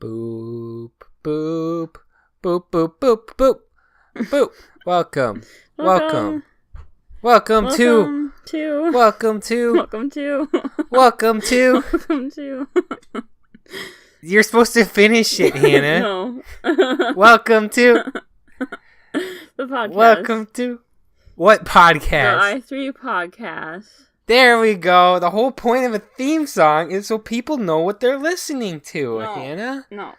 Boop, boop, boop, boop, boop, boop, boop. Welcome. Welcome to. You're supposed to finish it, Hannah. No. Welcome to. The podcast. Welcome to. What podcast? The I3 podcast. There we go. The whole point of a theme song is so people know what they're listening to, Hannah. No.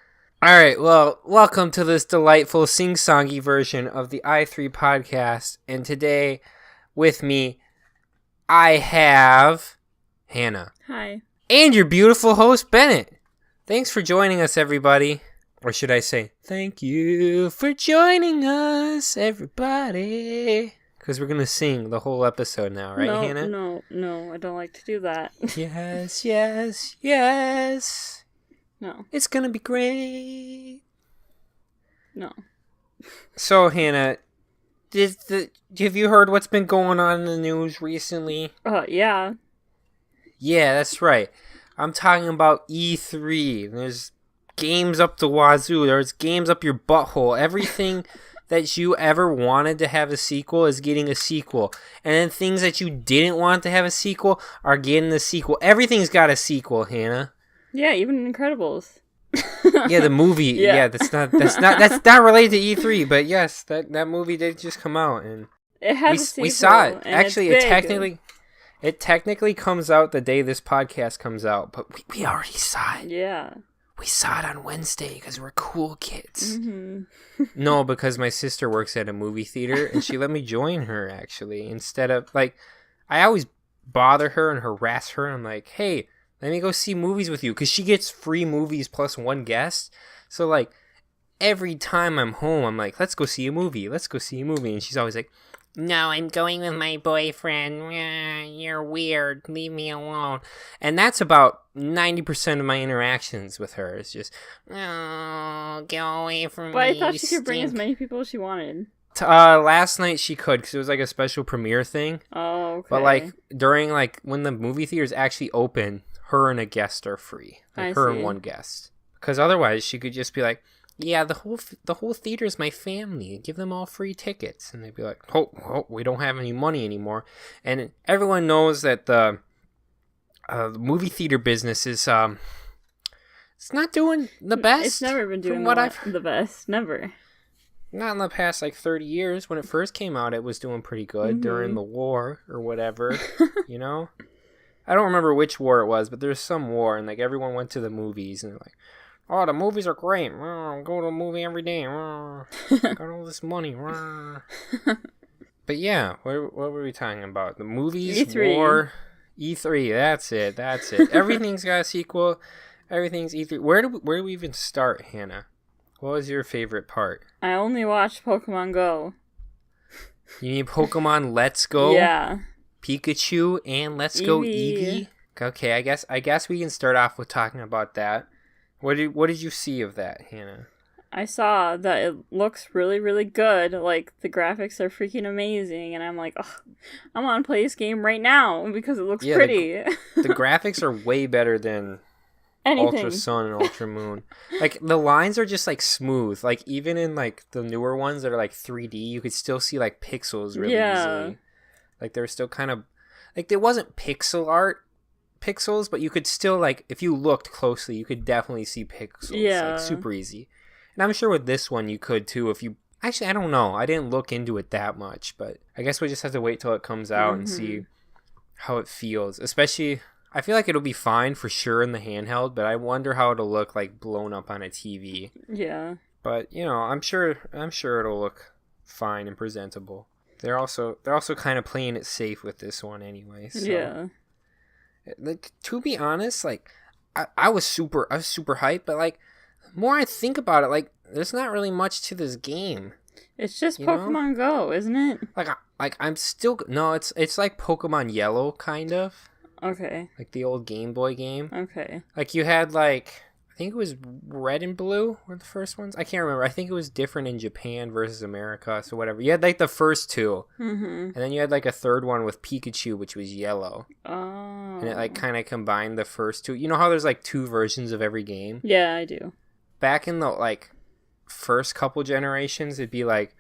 Alright, well, welcome to this delightful sing-songy version of the I3 podcast. And today, with me, I have Hannah. Hi. And your beautiful host, Benett. Thanks for joining us, everybody. Or should I say, thank you for joining us, everybody. Because we're going to sing the whole episode now, right, Hannah? No, I don't like to do that. Yes, yes, yes. No. It's going to be great. No. So, Hannah, have you heard what's been going on in the news recently? Yeah. Yeah, that's right. I'm talking about E3. There's games up the wazoo. There's games up your butthole. Everything that you ever wanted to have a sequel is getting a sequel. And then things that you didn't want to have a sequel are getting a sequel. Everything's got a sequel, Hannah. Yeah, even Incredibles. Yeah, the movie. Yeah, that's not related to E3, but yes, that movie did just come out and it has a sequel. We saw it. Actually, it technically comes out the day this podcast comes out, but we already saw it. Yeah. We saw it on Wednesday because we're cool kids. Mm-hmm. No, because my sister works at a movie theater and she let me join her, actually. Instead of, I always bother her and harass her. And I'm like, hey, let me go see movies with you. Because she gets free movies plus one guest. So, every time I'm home, I'm like, let's go see a movie. Let's go see a movie. And she's always like, no, I'm going with my boyfriend. You're weird. Leave me alone. And that's about 90% of my interactions with her. It's just, oh, get away from me. But I thought she could bring as many people as she wanted. Last night she could, because it was a special premiere thing. Oh, okay. But during when the movie theater's actually open, her and a guest are free. Her and one guest. Because otherwise she could just be like, yeah, the whole theater's my family. Give them all free tickets. And they'd be like, oh, we don't have any money anymore. And everyone knows that the movie theater business is it's not doing the best. It's never been doing the best. Never. Not in the past 30 years. When it first came out, it was doing pretty good during the war or whatever. You know? I don't remember which war it was, but there's some war, and everyone went to the movies, and they're like, oh, the movies are great. Go to a movie every day. Got all this money. But yeah, what were we talking about? The movies, E3. war, E3. That's it. Everything's got a sequel. Everything's E3. Where do we even start, Hannah? What was your favorite part? I only watched Pokemon Go. You mean Pokemon Let's Go? Yeah. Pikachu and Let's Go Eevee? Okay, I guess we can start off with talking about that. What did you see of that, Hannah? I saw that it looks really, really good. The graphics are freaking amazing, and I'm like, oh, I want to play this game right now because it looks pretty. The graphics are way better than anything. Ultra Sun and Ultra Moon. The lines are just smooth. Even in the newer ones that are 3D, you could still see pixels really easily. They're still kind of there wasn't pixels, but you could still if you looked closely, you could definitely see pixels. Yeah. Super easy. And I'm sure with this one you could too if you actually, I don't know. I didn't look into it that much, but I guess we just have to wait till it comes out and see how it feels. Especially, I feel like it'll be fine for sure in the handheld, but I wonder how it'll look blown up on a TV. Yeah. But, I'm sure it'll look fine and presentable. They're also kind of playing it safe with this one anyway. So. Yeah. To be honest, I was super hyped, but the more I think about it, there's not really much to this game. It's just Pokemon Go, isn't it? I'm still no, it's like Pokemon Yellow kind of. Okay. The old Game Boy game. Okay. You had I think it was Red and Blue were the first ones. I can't remember. I think it was different in Japan versus America, so whatever. You had the first two, and then you had a third one with Pikachu, which was yellow. Oh. And it kind of combined the first two. You know how there's 2 versions of every game? Yeah, I do. back in the like first couple generations, it'd be like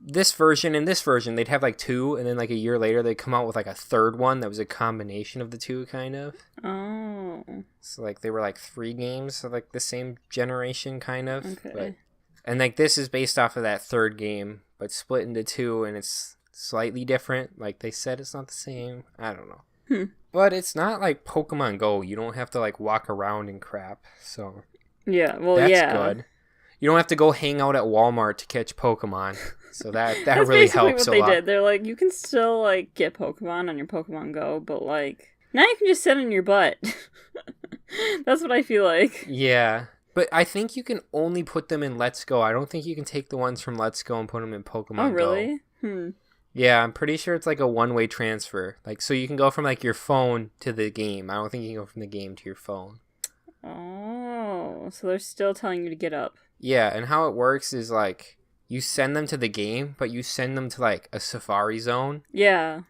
this version and this version. They'd have like two, and then like a year later they'd come out with like a third one that was a combination of the two, kind of. Oh. So like they were like 3 games of like the same generation, kind of. Okay. But, and like this is based off of that third game, but split into 2, and it's slightly different. Like they said, it's not the same. I don't know. But it's not like Pokemon Go. You don't have to like walk around and crap. So yeah, well, that's yeah, good. You don't have to go hang out at Walmart to catch Pokemon. So that that's really basically helps what a they lot. did. They're like, you can still like get Pokemon on your Pokemon Go, but like now you can just sit on your butt. That's what I feel like. Yeah. But I think you can only put them in Let's Go. I don't think you can take the ones from Let's Go and put them in Pokemon Go. Oh, really? Yeah, I'm pretty sure it's like a one-way transfer. Like, so you can go from like your phone to the game. I don't think you can go from the game to your phone. Oh, so they're still telling you to get up. Yeah, and how it works is like you send them to the game, but you send them to like a safari zone. Yeah.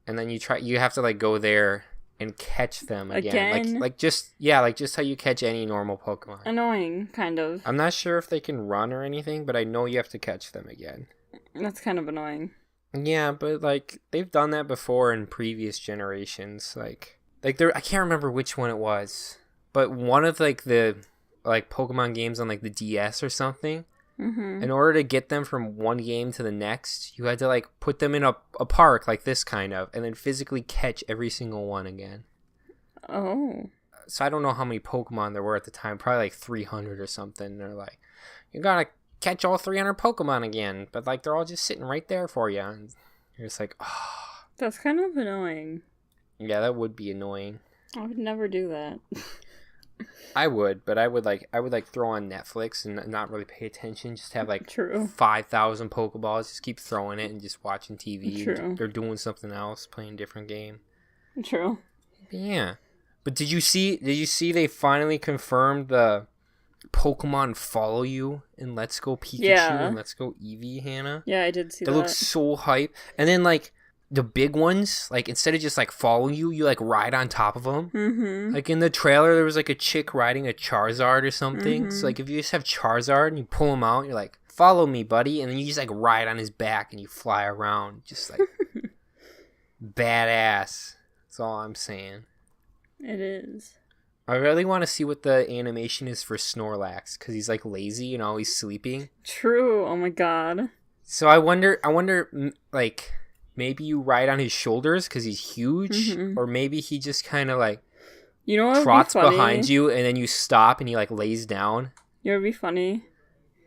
And then you have to like go there and catch them again. Like just how you catch any normal Pokemon. Annoying, kind of. I'm not sure if they can run or anything, but I know you have to catch them again. That's kind of annoying. Yeah, but like they've done that before in previous generations. Like there, I can't remember which one it was, but one of like the like Pokemon games on like the DS or something. Mm-hmm. In order to get them from one game to the next, you had to like put them in a park like this kind of, and then physically catch every single one again. Oh. So I don't know how many Pokemon there were at the time, probably like 300 or something. They're like, you gotta catch all 300 Pokemon again, but like they're all just sitting right there for you, and you're just like, oh. That's kind of annoying. Yeah, that would be annoying. I would never do that. I would, but I would like throw on Netflix and not really pay attention. Just have like True. 5,000 Pokeballs. Just keep throwing it and just watching TV. True. They're doing something else, playing a different game. True. But yeah, but did you see they finally confirmed the Pokemon Follow You in Let's Go Pikachu and Let's Go Eevee, Hannah? Yeah, I did see that. That looks so hype. And then like the big ones, like instead of just like follow you like ride on top of them. Mm-hmm. Like in the trailer, there was like a chick riding a Charizard or something. So like if you just have Charizard and you pull him out, you're like, follow me, buddy. And then you just like ride on his back and you fly around. Just like badass. That's all I'm saying. It is. I really want to see what the animation is for Snorlax, because he's like lazy and always sleeping. True. Oh my god. So I wonder like maybe you ride on his shoulders because he's huge, or maybe he just kind of like trots behind you and then you stop and he like lays down. You know what would be funny?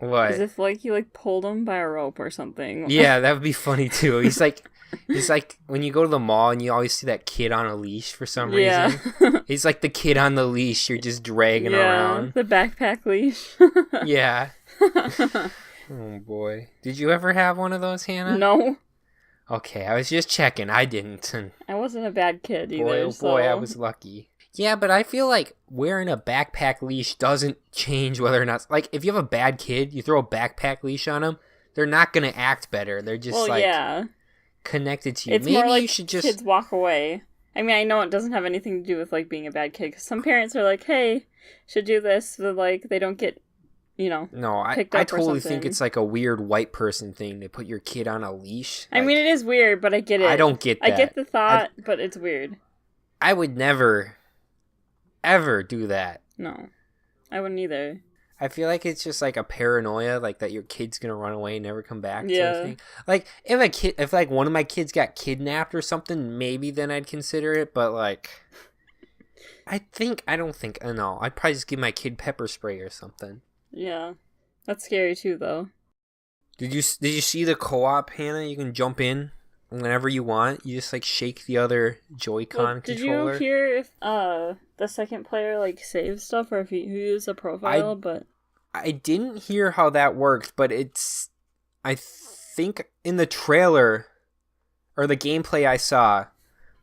What? As if like you like pulled him by a rope or something. Yeah, that would be funny too. He's like when you go to the mall and you always see that kid on a leash for some reason. He's like the kid on the leash you're just dragging around. The backpack leash. Yeah. Oh boy. Did you ever have one of those, Hannah? No. Okay, I was just checking. I didn't. I wasn't a bad kid either. Boy, oh boy, I was lucky. Yeah, but I feel like wearing a backpack leash doesn't change whether or not... Like, if you have a bad kid, you throw a backpack leash on them, they're not going to act better. They're just, connected to you. It's Maybe more like you should just... kids walk away. I mean, I know it doesn't have anything to do with, like, being a bad kid, because some parents are like, hey, should do this, but, like, they don't get... No, I totally think it's like a weird white person thing to put your kid on a leash. I mean, it is weird, but I get it. I don't get that. I get the thought, but it's weird. I would never, ever do that. No, I wouldn't either. I feel like it's just like a paranoia, like that your kid's gonna run away and never come back. Yeah. Sort of thing. Like if like one of my kids got kidnapped or something, maybe then I'd consider it. But like, I'd probably just give my kid pepper spray or something. Yeah, that's scary too, though. Did you see the co-op, Hannah? You can jump in whenever you want. You just like shake the other Joy-Con controller. Did you hear if the second player like saves stuff or if you use a profile? But I didn't hear how that worked, but I think in the trailer or the gameplay I saw,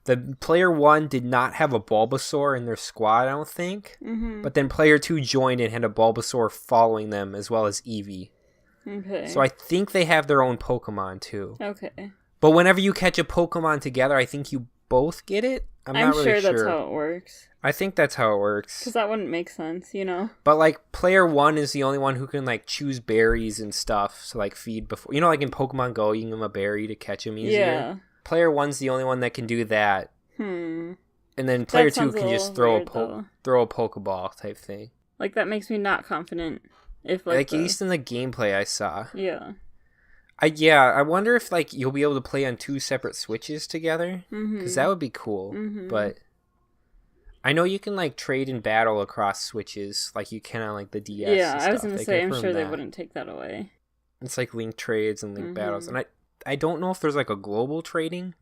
the player 1 did not have a Bulbasaur in their squad, I don't think. Mm-hmm. But then player 2 joined and had a Bulbasaur following them as well as Eevee. Okay. So I think they have their own Pokemon too. Okay. But whenever you catch a Pokemon together, I think you both get it. I'm I'm not really sure sure. that's how it works. I think that's how it works. Because that wouldn't make sense, you know? But, like, player 1 is the only one who can, like, choose berries and stuff to, like, feed before. You know, like in Pokemon Go, you can give him a berry to catch him easier. Yeah. Player 1's the only one that can do that. And then player 2 can just throw a Pokeball type thing. Like, that makes me not confident. If Like at least in the gameplay I saw. Yeah. I wonder if, like, you'll be able to play on 2 separate Switches together. Because that would be cool. But I know you can, like, trade and battle across Switches like you can on, like, the DS. Yeah, and I was stuff. going to say, I'm sure they wouldn't take that away. It's like link trades and link battles. And I don't know if there's, like, a global trading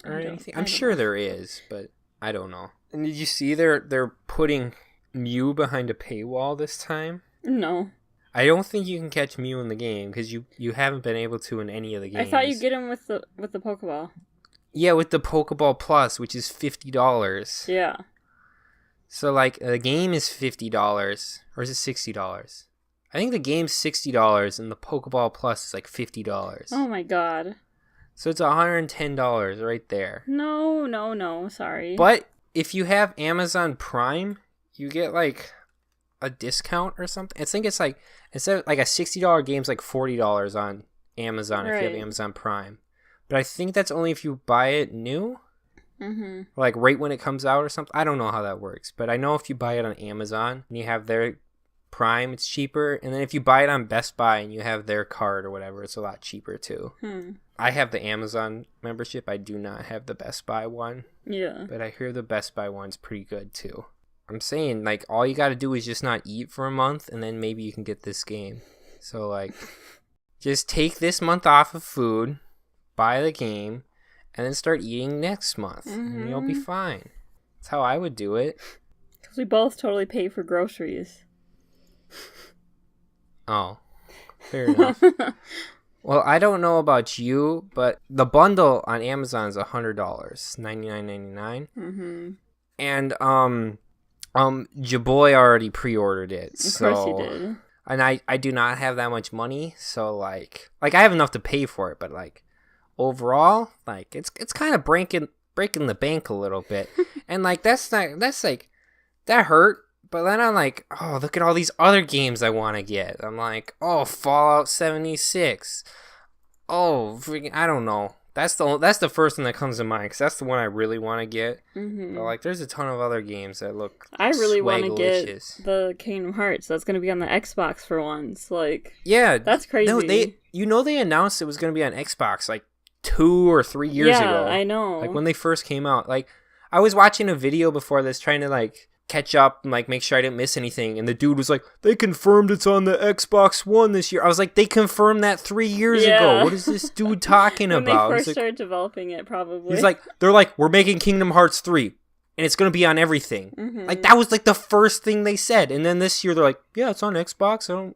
or anything. I'm sure there is, but I don't know. And did you see they're putting Mew behind a paywall this time? No. I don't think you can catch Mew in the game because you haven't been able to in any of the games. I thought you get him with the Pokeball. Yeah, with the Pokeball Plus, which is $50. Yeah. So, like, the game is $50, or is it $60? I think the game's $60, and the Pokeball Plus is, like, $50. Oh, my God. So it's $110 right there. No, sorry. But if you have Amazon Prime, you get, like, a discount or something. I think it's, like, instead of, like, a $60 game's, like, $40 on Amazon if you have Amazon Prime. But I think that's only if you buy it new. Like right when it comes out or something. I don't know how that works. But I know if you buy it on Amazon and you have their Prime, it's cheaper. And then if you buy it on Best Buy and you have their card or whatever, it's a lot cheaper too. I have the Amazon membership. I do not have the Best Buy one. Yeah. But I hear the Best Buy one's pretty good too. I'm saying, like, all you got to do is just not eat for a month and then maybe you can get this game. So, like, just take this month off of food, buy the game, and then start eating next month. And you'll be fine. That's how I would do it. Because we both totally pay for groceries. Oh, fair enough. Well, I don't know about you, but the bundle on Amazon is $100, $99.99. And your boy already pre-ordered it. Of course he did. And I do not have that much money, so like I have enough to pay for it, but like overall, like it's kind of breaking the bank a little bit. And like that hurt. But then I'm like, oh, look at all these other games I want to get. I'm like, oh, Fallout 76. Oh, freaking, I don't know. That's the first one that comes to mind because that's the one I really want to get. But like, there's a ton of other games that look. I really want to get the Kingdom Hearts. That's going to be on the Xbox for once. Like, yeah, that's crazy. No, they announced it was going to be on Xbox like 2 or 3 years ago. Yeah, I know. Like when they first came out. Like I was watching a video before this, trying to like catch up and like make sure I didn't miss anything, and the dude was like, they confirmed it's on the Xbox One this year. I was like, they confirmed that 3 years ago. What is this dude talking about? When they first started developing it, probably. He's like, they're like, we're making Kingdom Hearts 3 and it's gonna be on everything. Like that was like the first thing they said. And then this year they're like, yeah, it's on Xbox.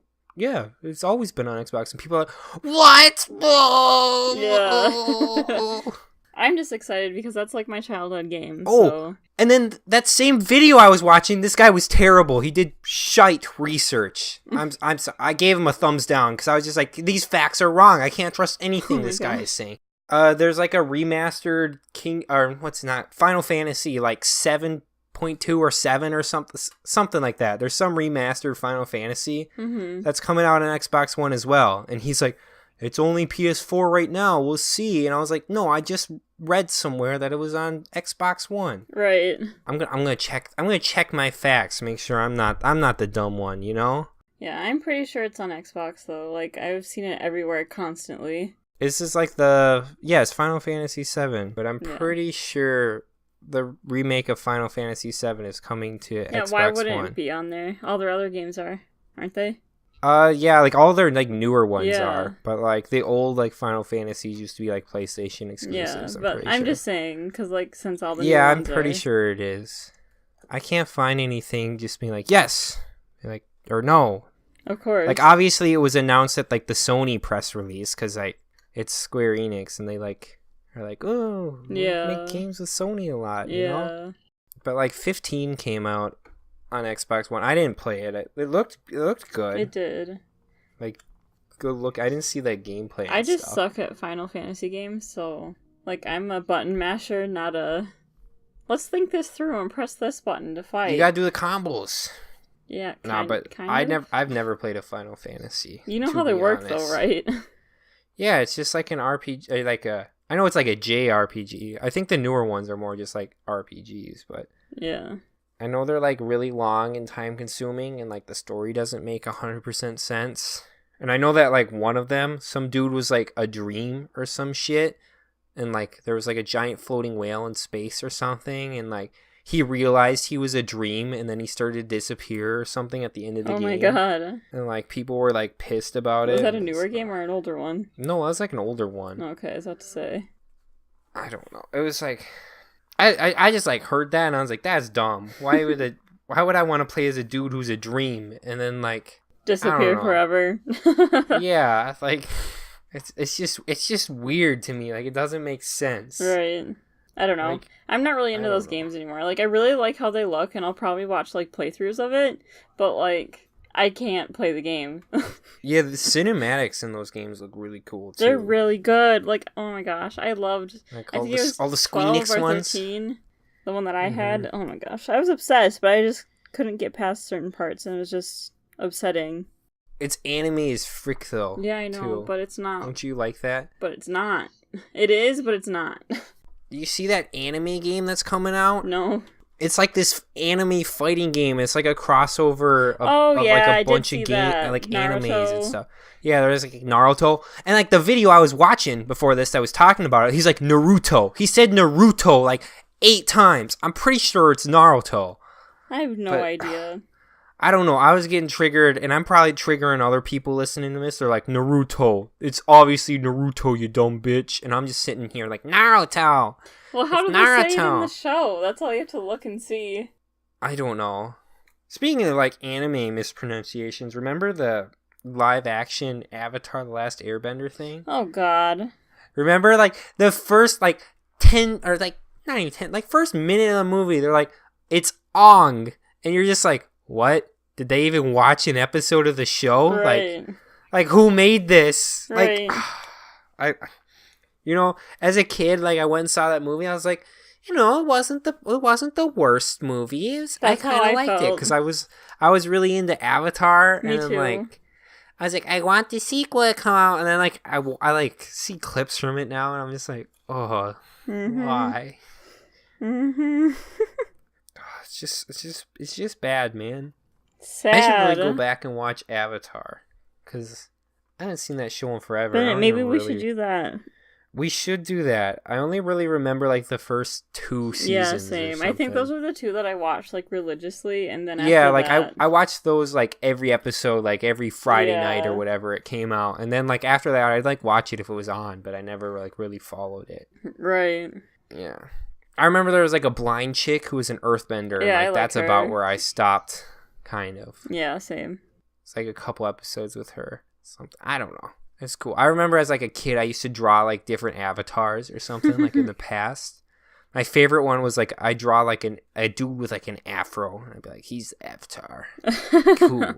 It's always been on Xbox. And people are like, what? Yeah. I'm just excited because that's like my childhood game. Oh, so. And then that same video I was watching, this guy was terrible. He did shite research. I gave him a thumbs down because I was just like, these facts are wrong. I can't trust anything this guy is saying. There's like a remastered Final Fantasy like 7.2 or 7 or something like that. There's some remastered Final Fantasy that's coming out on Xbox One as well. And he's like, it's only PS4 right now. We'll see. And I was like, no, I just read somewhere that it was on Xbox One. Right. I'm gonna check my facts, make sure I'm not the dumb one, you know? Yeah, I'm pretty sure it's on Xbox though. Like I've seen it everywhere constantly. This is like it's Final Fantasy 7, but I'm pretty sure the remake of Final Fantasy 7 is coming to Xbox One. Yeah, why wouldn't it be on there? All their other games are, aren't they? Yeah, like all their like newer ones are, but like the old like Final Fantasies used to be like PlayStation exclusives. Yeah, I'm just saying because like since all the new I'm ones pretty sure it is. I can't find anything just being like yes, like or no. Of course. Like obviously it was announced at like the Sony press release because like it's Square Enix and they like are like make games with Sony a lot, you know. But like 15 came out on Xbox One. I didn't play it. It looked good. It did. Like, good look. I didn't see that gameplay. I just suck at Final Fantasy games, so like I'm a button masher, not a let's think this through and press this button to fight. You gotta do the combos. Yeah, I've never played a Final Fantasy. You know how they work, though, right? Yeah, it's just like an RPG, I know it's like a JRPG. I think the newer ones are more just like RPGs, but yeah, I know they're like really long and time consuming, and like the story doesn't make 100% sense. And I know that like one of them, some dude was like a dream or some shit, and like there was like a giant floating whale in space or something, and like he realized he was a dream, and then he started to disappear or something at the end of the game. Oh my god. And like people were like pissed about it. Was that a newer game or an older one? No, it was like an older one. Okay, I was about to say. I don't know. It was like I just like heard that and I was like, that's dumb. Why would I want to play as a dude who's a dream and then like disappear forever? Yeah, like it's just weird to me. Like it doesn't make sense. Right. I don't know. Like, I'm not really into those games anymore. Like I really like how they look and I'll probably watch like playthroughs of it, but like I can't play the game. Yeah, the cinematics in those games look really cool too. They're really good. Like, oh my gosh, I loved like all the Squeenix ones. 13, the one that I had. Oh my gosh, I was obsessed, but I just couldn't get past certain parts, and it was just upsetting. It's anime as frick though. Yeah, I know, too. But it's not. Don't you like that? But it's not. It is, but it's not. Do you see that anime game that's coming out? No. It's like this anime fighting game. It's like a crossover of like a bunch of like Naruto. animes and stuff. Yeah, there's like Naruto. And like the video I was watching before this that was talking about it, he's like Naruto. He said Naruto like 8 times. I'm pretty sure it's Naruto. I have no idea. I don't know. I was getting triggered, and I'm probably triggering other people listening to this. They're like, Naruto. It's obviously Naruto, you dumb bitch. And I'm just sitting here like, Naruto. Well, how do they say it in the show? That's all you have to look and see. I don't know. Speaking of like anime mispronunciations, remember the live action Avatar The Last Airbender thing? Oh god. Remember like the first like 10 or like not even 10, like first minute of the movie, they're like, it's Ong. And you're just like, what? Did they even watch an episode of the show? Right. Like who made this? Right. Like you know, as a kid, like I went and saw that movie. I was like, you know, it wasn't the worst movie. I kind of liked it because I was really into Avatar. Me and then, too. like, I was like, I want the sequel to come out, and then like I like see clips from it now, and I'm just like, oh, why? Mm-hmm. It's just bad, man. Sad. I should really go back and watch Avatar because I haven't seen that show in forever. Benett, maybe we should do that. We should do that. I only really remember like the first 2 seasons. Yeah, same. I think those were the 2 that I watched like religiously, and then I watched those like every episode, like every Friday night or whatever it came out, and then like after that I'd like watch it if it was on, but I never like really followed it. Right. Yeah. I remember there was like a blind chick who was an earthbender. Yeah, and that's her. About where I stopped, kind of. Yeah, same. It's like a couple episodes with her. Something I don't know. It's cool. I remember as like a kid, I used to draw like different avatars or something like in the past. My favorite one was like I draw like a dude with like an afro, and I'd be like, he's the Avatar. Cool.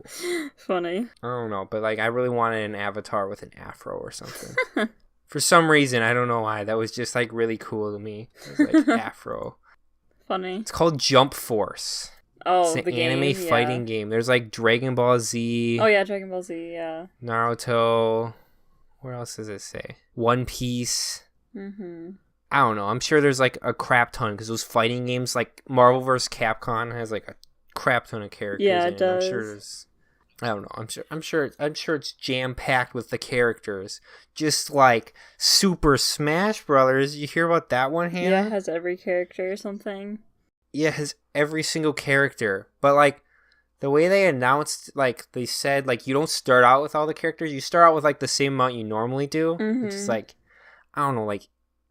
Funny. I don't know, but like I really wanted an avatar with an afro or something. For some reason, I don't know why. That was just like really cool to me. It was like afro. Funny. It's called Jump Force. Oh, it's an anime fighting game. There's like Dragon Ball Z. Oh yeah, Dragon Ball Z. Yeah. Naruto. Where else does it say? One Piece. Mm-hmm. I don't know. I'm sure there's like a crap ton because those fighting games, like Marvel vs. Capcom, has like a crap ton of characters. Yeah, in it does. I'm sure there's. I don't know. I'm sure it's jam packed with the characters, just like Super Smash Brothers. You hear about that one, Hannah? Yeah, it has every character or something. Yeah, it has every single character, but like. The way they announced, like, they said, like, you don't start out with all the characters. You start out with, like, the same amount you normally do. Mm-hmm. Which is, like, I don't know, like,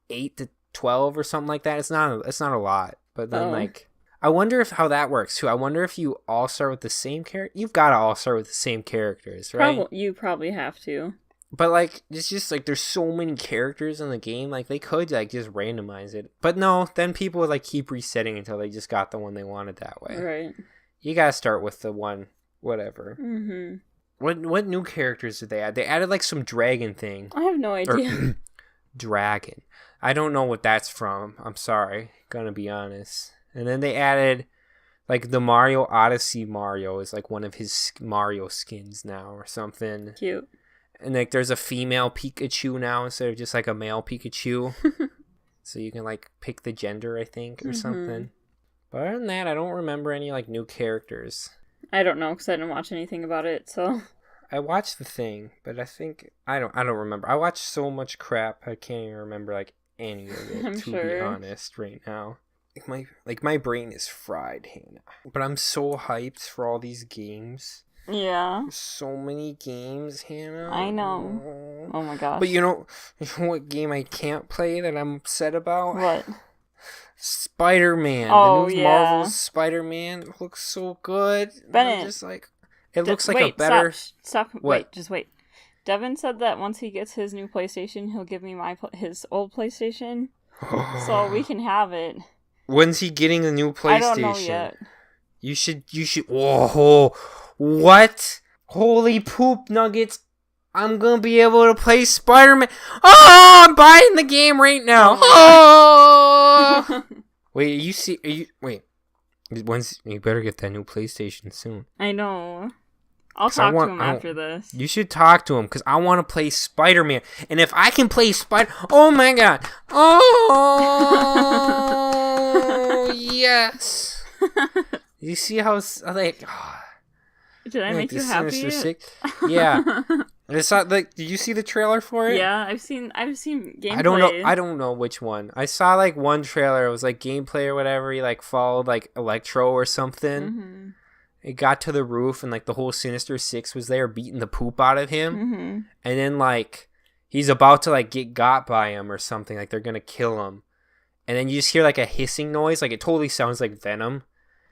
8 to 12 or something like that. It's not a lot. But then, like, I wonder how that works, too. I wonder if you all start with the same character. You've got to all start with the same characters, right? You probably have to. But, like, it's just, like, there's so many characters in the game. Like, they could, like, just randomize it. But no, then people would, like, keep resetting until they just got the one they wanted that way. Right. You gotta start with the one, whatever. Mm-hmm. What new characters did they add? They added like some dragon thing. I have no idea. dragon. I don't know what that's from. I'm sorry. Gonna be honest. And then they added like the Mario Odyssey Mario is like one of his Mario skins now or something. Cute. And like there's a female Pikachu now instead of just like a male Pikachu. So you can like pick the gender, I think, or something. But other than that, I don't remember any like new characters. I don't know because I didn't watch anything about it, so. I watched the thing, but I don't remember. I watched so much crap I can't even remember like any of it, to be honest, right now. My brain is fried, Hannah. But I'm so hyped for all these games. Yeah. So many games, Hannah. I know. Oh my gosh. But you know what game I can't play that I'm upset about? What? Spider-Man. Oh, the new yeah. Marvel Spider-Man looks so good. Bennett. Just like it looks like a better. Stop. What? Wait, just wait. Devin said that once he gets his new PlayStation, he'll give me his old PlayStation, so we can have it. When's he getting a new PlayStation? I don't know yet. You should. Whoa! What? Holy poop nuggets! I'm gonna be able to play Spider-Man. Oh, I'm buying the game right now. Oh! Wait. You better get that new PlayStation soon. I know. I'll talk to him after this. You should talk to him because I want to play Spider-Man. And if I can play oh my god. Oh, yes. You see how, like, did I make you happy? Yeah. It's not like, did you see the trailer for it? Yeah, I've seen gameplay. I don't know which one. I saw like one trailer. It was like gameplay or whatever. He like followed like Electro or something. Mm-hmm. It got to the roof and like the whole Sinister Six was there beating the poop out of him. Mm-hmm. And then like he's about to like get got by him or something. Like they're gonna kill him. And then you just hear like a hissing noise. Like it totally sounds like Venom.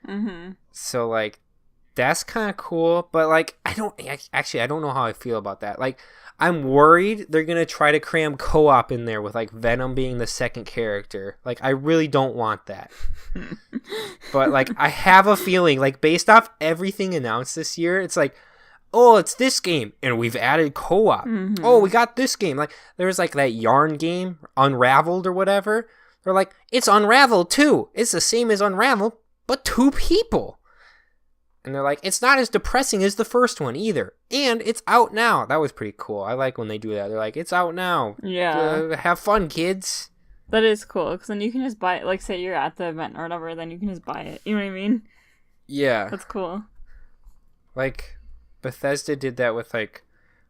Mm-hmm. So like that's kind of cool. But like I don't know how I feel about that. Like I'm worried they're gonna try to cram co-op in there with like Venom being the second character. Like I really don't want that. But like I have a feeling like based off everything announced this year, it's like, oh, it's this game and we've added co-op. Mm-hmm. Oh, we got this game. Like there's like that yarn game, Unraveled or whatever. They're like, it's Unraveled too. It's the same as Unraveled, but 2 people. And they're like, it's not as depressing as the first one either. And it's out now. That was pretty cool. I like when they do that. They're like, it's out now. Yeah. Have fun, kids. That is cool, because then you can just buy it. Like, say you're at the event or whatever, then you can just buy it. You know what I mean? Yeah. That's cool. Like, Bethesda did that with, like,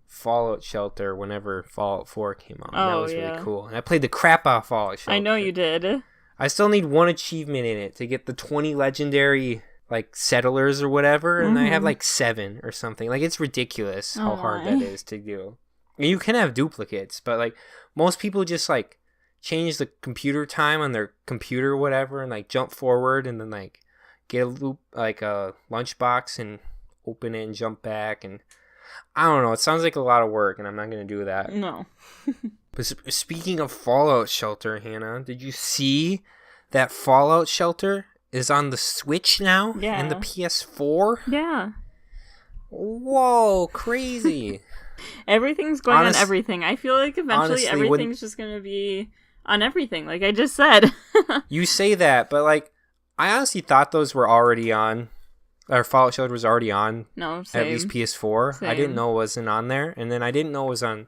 Fallout Shelter whenever Fallout 4 came out. Oh, that was yeah. really cool. And I played the crap out of Fallout Shelter. I know you did. I still need 1 achievement in it to get the 20 legendary, like, settlers or whatever. And I have, like, 7 or something. Like, it's ridiculous how hard that is to do. You can have duplicates, but, like, most people just, like, change the computer time on their computer or whatever and like jump forward and then like get a loop like a lunchbox and open it and jump back, and I don't know, it sounds like a lot of work and I'm not gonna do that. No. But speaking of Fallout Shelter, Hannah, did you see that Fallout Shelter is on the Switch now? Yeah. And the PS4? Yeah. Whoa, crazy. Everything's going on everything. I feel like eventually everything's just gonna be on everything, like I just said. You say that, but like I honestly thought those were already on, or Fallout Shelter was already on. No, same. At least PS4. Same. I didn't know it wasn't on there, and then I didn't know it was on.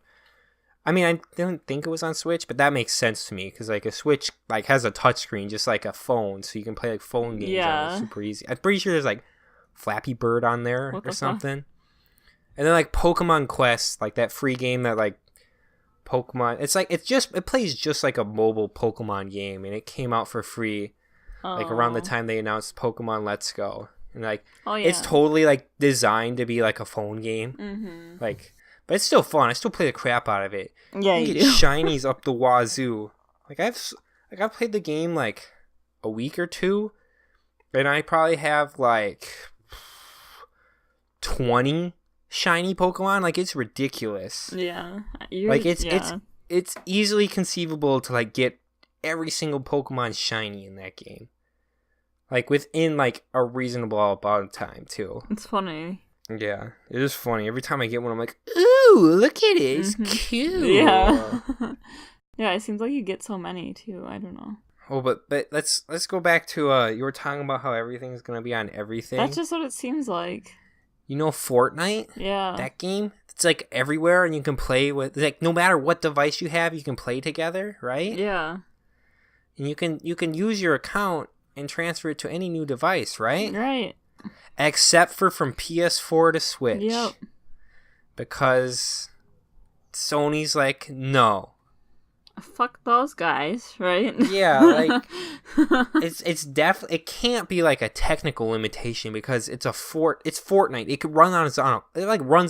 I mean, I didn't think it was on Switch, but that makes sense to me because like a Switch like has a touchscreen just like a phone, so you can play like phone games on it super easy. I'm pretty sure there's like Flappy Bird on there or something. And then like Pokemon Quest, like that free game that like Pokemon, it plays just like a mobile Pokemon game, and it came out for free like around the time they announced Pokemon Let's Go, and like it's totally like designed to be like a phone game, like, but it's still fun. I still play the crap out of it. Yeah, you get shinies up the wazoo. Like I've played the game like a week or two, and I probably have like 20 shiny Pokemon. Like it's ridiculous. Yeah, like it's easily conceivable to like get every single Pokemon shiny in that game, like within like a reasonable amount of time too. It's funny. Yeah, it is funny. Every time I get one, I'm like, ooh, look at it, it's cute. Yeah. Yeah, it seems like you get so many too. I don't know. Oh, but let's go back to you were talking about how everything's gonna be on everything. That's just what it seems like. You know Fortnite? Yeah. That game? It's like everywhere and you can play with like no matter what device you have, you can play together, right? Yeah. And you can use your account and transfer it to any new device, right? Right. Except for from PS4 to Switch. Yep. Because Sony's like, no. Fuck those guys, right? Yeah, like it's definitely it can't be like a technical limitation because it's Fortnite. It could run runs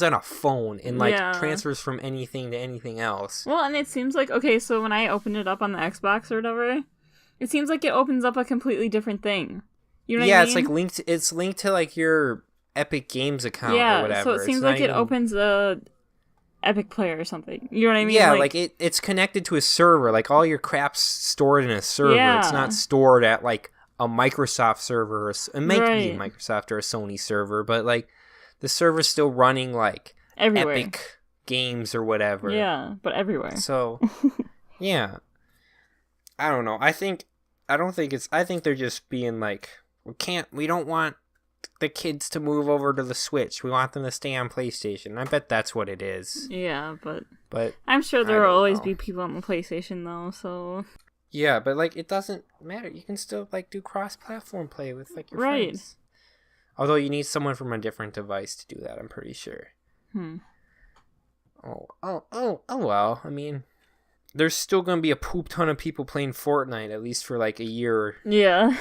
on a phone and like transfers from anything to anything else. Well, and it seems like okay, so when I opened it up on the Xbox or whatever, it seems like it opens up a completely different thing. You know what I mean? Yeah, it's like linked to like your Epic Games account or whatever. So it seems like it opens a Epic Player or something. You know what I mean? Yeah, like it's connected to a server. Like all your crap's stored in a server. Yeah. It's not stored at like a Microsoft server. It might be a Microsoft or a Sony server, but like the server's still running like everywhere. Epic Games or whatever. Yeah, but everywhere. So, yeah. I don't know. I think they're just being like, we don't want the kids to move over to the Switch. We want them to stay on PlayStation. I bet that's what it is. Yeah, but I'm sure there will always be people on the PlayStation though, so yeah, but like it doesn't matter. You can still like do cross-platform play with like your friends. Although you need someone from a different device to do that, I'm pretty sure. Oh well. I mean, there's still gonna be a poop ton of people playing Fortnite at least for like a year. Yeah.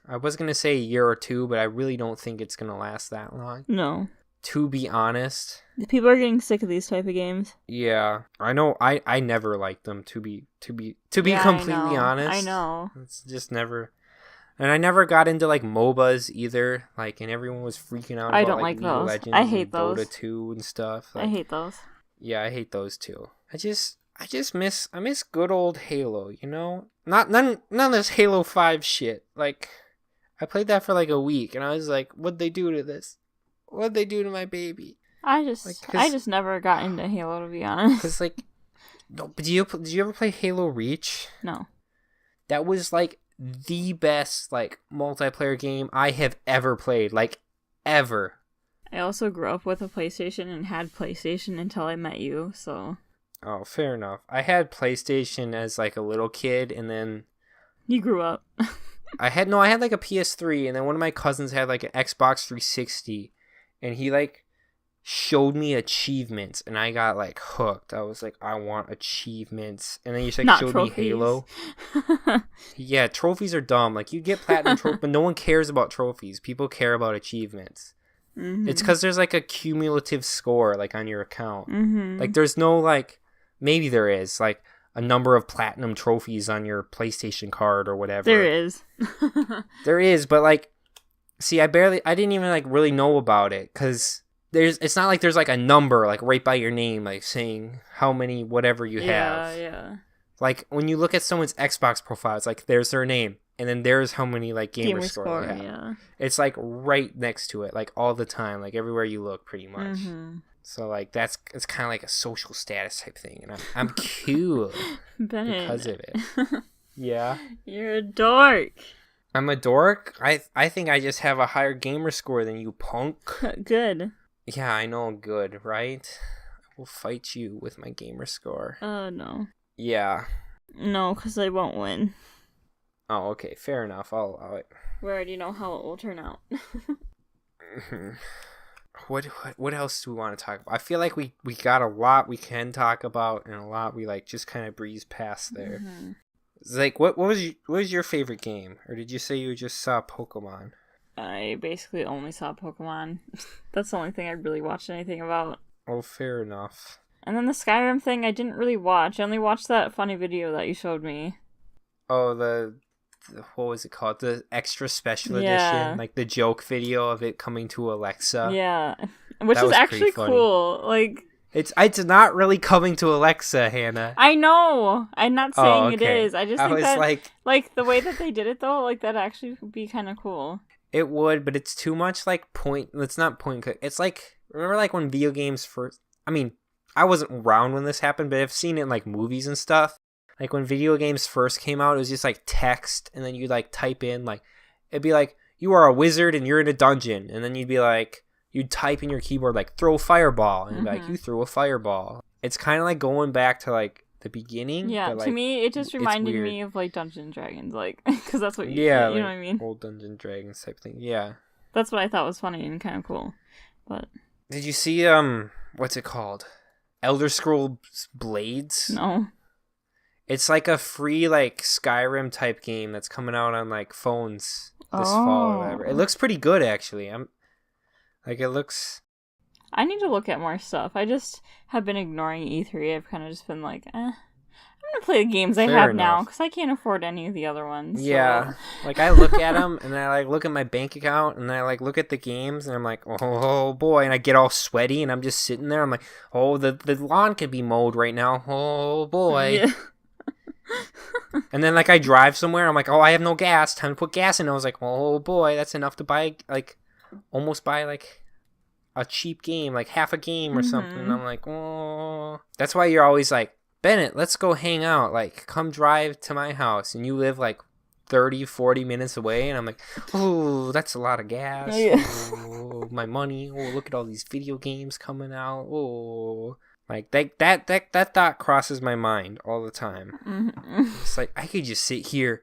I was going to say a year or two, but I really don't think it's going to last that long. No. To be honest. People are getting sick of these type of games. Yeah. I know I never liked them to be completely honest. I know. It's just never. And I never got into like MOBAs either. Like and everyone was freaking out about I don't like League of those. Legends I hate those. Dota 2 and stuff. Like, I hate those. Yeah, I hate those too. I miss good old Halo, you know? None of this Halo 5 shit. Like I played that for like a week, and I was like, "What'd they do to this? What'd they do to my baby?" I just never got into Halo, to be honest. Cause like, no, but did you ever play Halo Reach? No. That was like the best like multiplayer game I have ever played, like ever. I also grew up with a PlayStation and had PlayStation until I met you, so. Oh, fair enough. I had PlayStation as like a little kid, and then. You grew up. I had like a PS3, and then one of my cousins had like an Xbox 360, and he like showed me achievements, and I got like hooked. I was like, I want achievements, and then he just like showed me Halo. Yeah, trophies are dumb. Like you get platinum trophies, but no one cares about trophies. People care about achievements. Mm-hmm. It's because there's like a cumulative score like on your account. Mm-hmm. Like there's no like maybe there is like a number of platinum trophies on your PlayStation card or whatever. There is. There is, but like, see, I didn't even like really know about it because it's not like there's like a number like right by your name, like saying how many whatever you have. Yeah. Like when you look at someone's Xbox profile, it's like there's their name and then there's how many like gamer score they have. Yeah. It's like right next to it, like all the time, like everywhere you look, pretty much. Mm-hmm. So like it's kind of like a social status type thing, and I'm cool Benett. because of it. Yeah, you're a dork. I'm a dork. I think I just have a higher gamer score than you, punk. Good. Yeah, I know. Good, right? I will fight you with my gamer score. No. Yeah. No, because I won't win. Oh, okay. Fair enough. I'll allow it. We already know how it will turn out. What else do we want to talk about? I feel like we got a lot we can talk about and a lot we like just kind of breeze past there. Mm-hmm. It's like what was your favorite game? Or did you say you just saw Pokemon? I basically only saw Pokemon. That's the only thing I really watched anything about. Oh, fair enough. And then the Skyrim thing I didn't really watch. I only watched that funny video that you showed me. Oh, the what was it called? The extra special edition, like the joke video of it coming to Alexa. Yeah, which is actually cool. Like it's not really coming to Alexa, Hannah. I know. I'm not saying it is. I just think that like the way that they did it though, like that actually would be kind of cool. It would, but it's too much like point. It's not point. It's like remember like when video games first. I mean, I wasn't around when this happened, but I've seen it in like movies and stuff. Like when video games first came out, it was just like text, and then you'd like type in like, it'd be like, you are a wizard and you're in a dungeon, and then you'd be like, you'd type in your keyboard like, throw a fireball, and you'd be like, you threw a fireball. It's kind of like going back to like the beginning. Yeah, but, like, to me, it just reminded me of like Dungeons and Dragons, like, because that's what you like, know what I mean? Old Dungeons and Dragons type thing. Yeah. That's what I thought was funny and kind of cool. But did you see what's it called? Elder Scrolls Blades? No. It's like a free like Skyrim type game that's coming out on like phones this fall or whatever. It looks pretty good actually. It looks. I need to look at more stuff. I just have been ignoring E3. I've kind of just been like, I'm gonna play the games I have now because I can't afford any of the other ones. Yeah, so. like I look at them and I like look at my bank account and I like look at the games and I'm like, oh boy, and I get all sweaty and I'm just sitting there. I'm like, oh, the lawn could be mowed right now. Oh boy. Yeah. And then like I drive somewhere, I'm like, oh, I have no gas. Time to put gas in. I was like, oh boy, that's enough to buy like almost buy like a cheap game, like half a game or something. And I'm like, oh, that's why you're always like, Benett, let's go hang out. Like, come drive to my house. And you live like 30, 40 minutes away. And I'm like, oh, that's a lot of gas. Yeah. Oh, my money. Oh, look at all these video games coming out. Oh, like that thought crosses my mind all the time. Mm-hmm. It's like, I could just sit here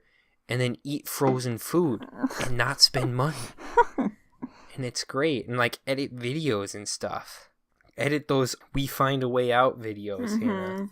and then eat frozen food and not spend money. And it's great. And like edit videos and stuff. Edit those We Find a Way Out videos. Mm-hmm.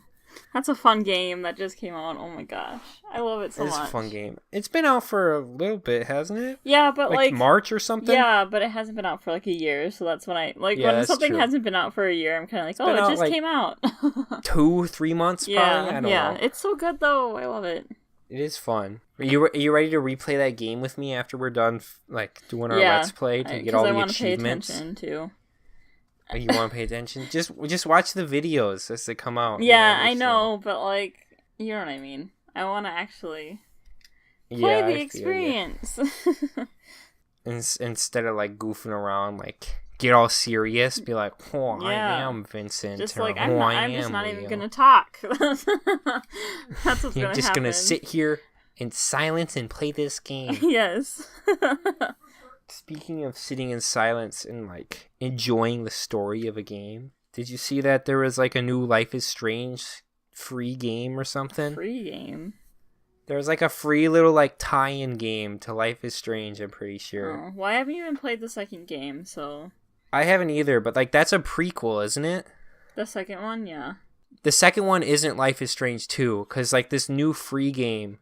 That's a fun game that just came out. Oh my gosh. I love it so much. It's a fun game. It's been out for a little bit, hasn't it? Yeah, but like March or something? Yeah, but it hasn't been out for like a year, so that's when I like when something hasn't been out for a year, I'm kinda like, it just came out. 2-3 months probably? I don't know. It's so good though. I love it. It is fun. Are you ready to replay that game with me after we're done like doing our Let's Play to get all the achievements? Pay attention too. You want to pay attention? Just watch the videos as they come out. Yeah, I know, but like, you know what I mean. I want to actually play the experience. Instead of like goofing around, like get all serious, be like, "Oh, I am Vincent." Just like I'm just not even gonna talk. That's what's gonna You're just happen. gonna sit here in silence and play this game. Yes. Speaking of sitting in silence and like enjoying the story of a game, did you see that there was like a new Life is Strange free game or something? Free game? There was like a free little like tie-in game to Life is Strange, I'm pretty sure. Oh, well, I haven't even played the second game, so... I haven't either, but like that's a prequel, isn't it? The second one, yeah. The second one isn't Life is Strange 2, because like this new free game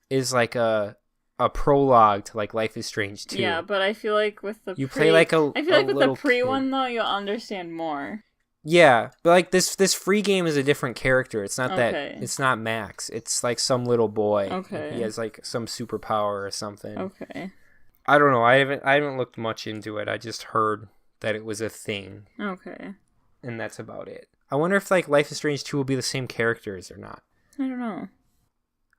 is like a prologue to like Life is Strange 2. Yeah, but I feel like with the play like a I feel like with the pre kid. one though, you'll understand more. Yeah, but like this free game is a different character. It's not Okay. that it's not Max. It's like some little boy. Okay. He has like some superpower or something. Okay. I don't know. I haven't looked much into it. I just heard that it was a thing. Okay. And that's about it. I wonder if like Life is Strange 2 will be the same characters or not. I don't know.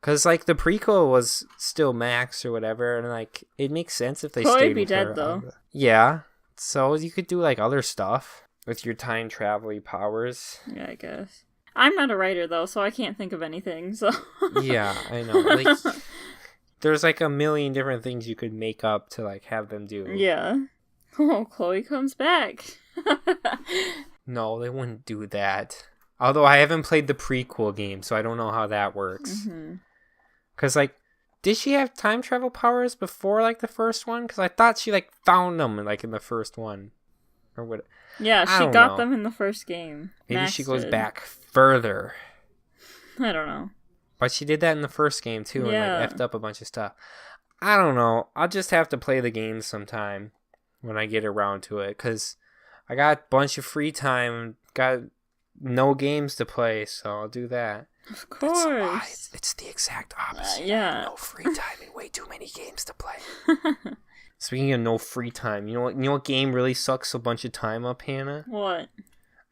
Cause like the prequel was still Max or whatever, and like it makes sense if they Chloe stayed be with dead her. though. Yeah, so you could do like other stuff with your time travel powers. Yeah, I guess. I'm not a writer though, so I can't think of anything. So. Yeah, I know. Like, there's like a million different things you could make up to like have them do. Yeah. Oh, Chloe comes back. No, they wouldn't do that. Although I haven't played the prequel game, so I don't know how that works. Mm-hmm. Cause like, did she have time travel powers before like the first one? Cause I thought she like found them like in the first one, or what? Yeah, she got them in the first game. Maybe Max she goes did. back further. I don't know. But she did that in the first game too, and Yeah. like effed up a bunch of stuff. I don't know. I'll just have to play the game sometime when I get around to it, cause I got a bunch of free time. Got no games to play, so I'll do that. Of course. That's a lie. It's the exact opposite. Yeah. No free time and way too many games to play. Speaking of no free time, you know what game really sucks a bunch of time up, Hannah? What?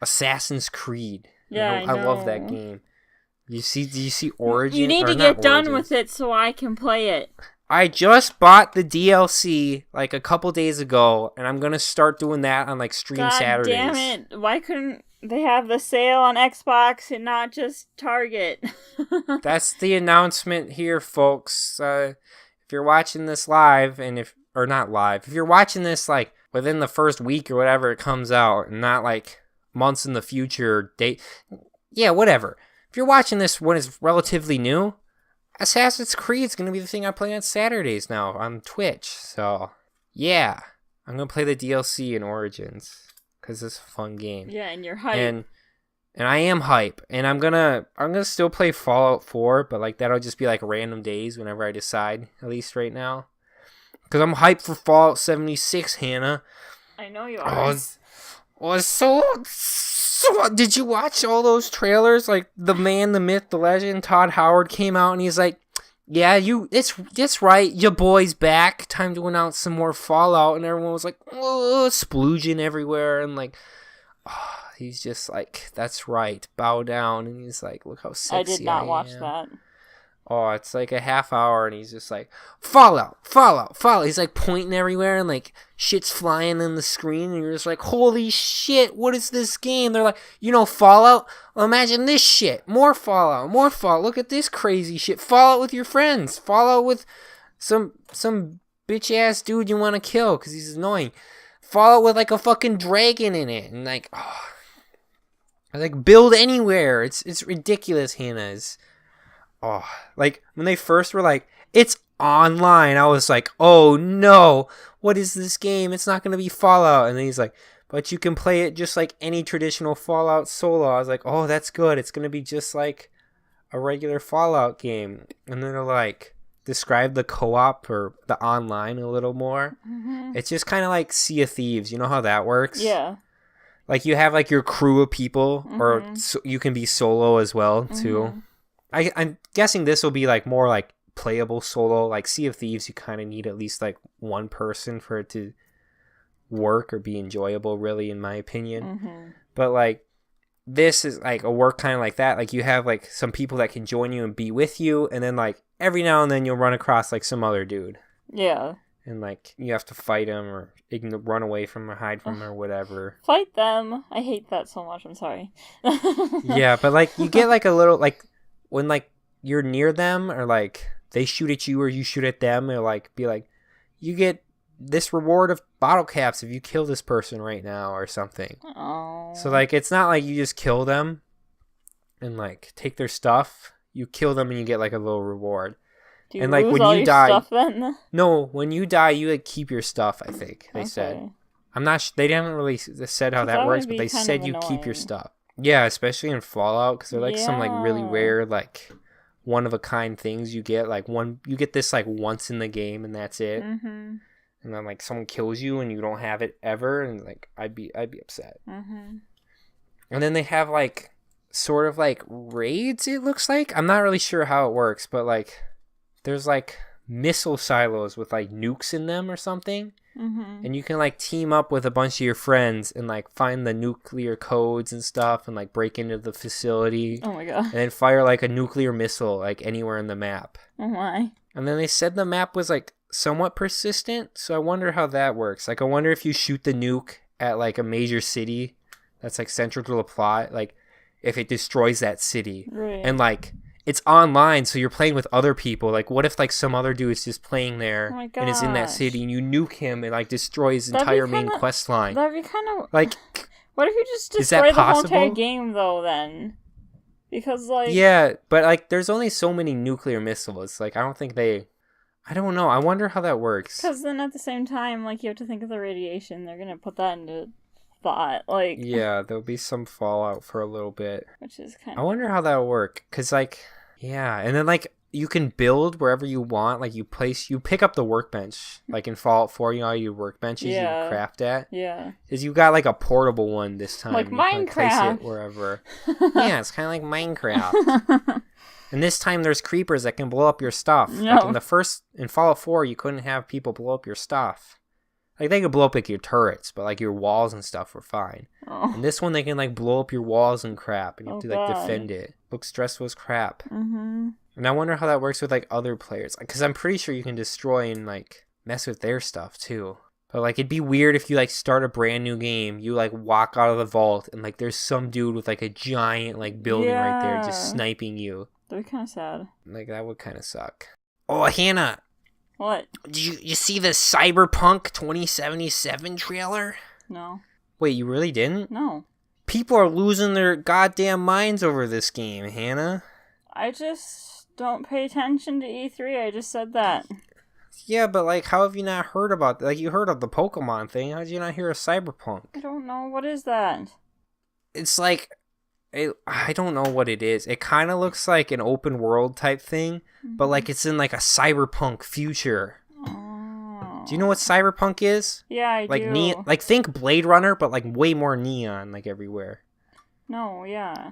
Assassin's Creed. Yeah, I love that game. Do you see Origin? You need to get done with it so I can play it. I just bought the DLC like a couple days ago, and I'm gonna start doing that on like stream God Saturdays. damn it! Why couldn't They have the sale on Xbox and not just Target. That's the announcement here, folks. If you're watching this live, or not live, if you're watching this like within the first week or whatever it comes out, and not like months in the future, yeah, whatever. If you're watching this when it's relatively new, Assassin's Creed's gonna be the thing I play on Saturdays now on Twitch. So yeah, I'm gonna play the DLC in Origins because it's a fun game. Yeah, and you're hype. And I am hype, and I'm gonna still play Fallout 4, but like that'll just be like random days whenever I decide. At least right now, because I'm hyped for Fallout 76, Hannah. I know you are. So, did you watch all those trailers? Like the man, the myth, the legend, Todd Howard came out and he's like, "Yeah, it's right. Your boy's back. Time to announce some more Fallout." And everyone was like, "Oh, splooging everywhere," and like, oh, he's just like, "That's right. Bow down." And he's like, "Look how sexy I did not watch that. Oh, it's like a half hour, and he's just like, Fallout. He's like pointing everywhere, and like shit's flying in the screen, and you're just like, holy shit, what is this game? They're like, Fallout? Well, imagine this shit. More Fallout. Look at this crazy shit. Fallout with your friends. Fallout with some bitch ass dude you want to kill because he's annoying. Fallout with like a fucking dragon in it, and like, oh, like build anywhere. It's ridiculous, Hannah. Oh, like when they first were like, it's online, I was like, oh no, what is this game? It's not going to be Fallout. And then he's like, but you can play it just like any traditional Fallout solo. I was like, oh, that's good. It's going to be just like a regular Fallout game. And then they're like, describe the co-op or the online a little more. Mm-hmm. It's just kind of like Sea of Thieves. You know how that works? Yeah. Like you have like your crew of people, mm-hmm. or you can be solo as well too. Mm-hmm. I'm guessing this will be like more like playable solo. Like Sea of Thieves, you kind of need at least like one person for it to work or be enjoyable, really, in my opinion. Mm-hmm. But like this is like a work kind of like that. Like you have like some people that can join you and be with you, and then like every now and then you'll run across like some other dude. Yeah. And like you have to fight him or run away from or hide from or whatever. Fight them. I hate that so much. I'm sorry. Yeah, but like you get like a little like. When, like, you're near them, or, like, they shoot at you or you shoot at them, or, like, be like, you get this reward of bottle caps if you kill this person right now, or something. Aww. So, like, it's not like you just kill them and, like, take their stuff. You kill them and you get, like, a little reward. Do you lose when all you die, stuff, then? No, when you die, you, like, keep your stuff, I think, they said. I'm not they haven't really said how that works, but they said you keep your stuff. Yeah, especially in Fallout, because they're like some like really rare, like one of a kind things you get. Like you get this like once in the game, and that's it. Mm-hmm. And then like someone kills you, and you don't have it ever, and like I'd be upset. Mm-hmm. And then they have like sort of like raids. It looks like I'm not really sure how it works, but like there's like missile silos with like nukes in them or something. Mm-hmm. And you can like team up with a bunch of your friends and like find the nuclear codes and stuff and like break into the facility. Oh my god. And then fire like a nuclear missile like anywhere in the map. Oh my. And then they said the map was like somewhat persistent, so I wonder how that works. Like I wonder if you shoot the nuke at like a major city that's like central to the plot, like if it destroys that city. Right. And like it's online, so you're playing with other people. Like, what if, like, some other dude's just playing there and is in that city, and you nuke him and, like, destroy his entire main quest line? That'd be kind of... Like, what if you just destroy the whole entire game, though, then? Because, like... Yeah, but, like, there's only so many nuclear missiles. Like, I don't think they... I don't know. I wonder how that works. Because then at the same time, like, you have to think of the radiation. They're going to put that into thought. Like... Yeah, there'll be some fallout for a little bit. Which is kind of... I wonder how that'll work. Because, like... Yeah, and then, like, you can build wherever you want. Like, you pick up the workbench. Like, in Fallout 4, you know how you workbenches you craft at? Yeah. Is you got, like, a portable one this time. Like you Minecraft. Can, like, place it wherever. Yeah, it's kind of like Minecraft. And this time there's creepers that can blow up your stuff. No. Like, in Fallout 4, you couldn't have people blow up your stuff. Like, they could blow up, like, your turrets, but, like, your walls and stuff were fine. Oh. And this one, they can, like, blow up your walls and crap, and you have to, like, defend it. Looks stressful as crap. Mm-hmm. And I wonder how that works with, like, other players. Because I'm pretty sure you can destroy and, like, mess with their stuff, too. But like, it'd be weird if you like start a brand new game, you like walk out of the vault, and like there's some dude with like a giant like building right there just sniping you. That'd be kind of sad. Like, that would kind of suck. Oh, Hannah. What? Did you see the Cyberpunk 2077 trailer? No. Wait, you really didn't? No. People are losing their goddamn minds over this game, Hannah. I just don't pay attention to E3. I just said that. Yeah, but like, how have you not heard about that? Like, you heard of the Pokemon thing. How did you not hear of Cyberpunk? I don't know. What is that? It's like, I don't know what it is. It kind of looks like an open world type thing, but like it's in like a cyberpunk future. Oh. Do you know what cyberpunk is? Yeah, I do. Like think Blade Runner, but like way more neon, like everywhere. No, yeah.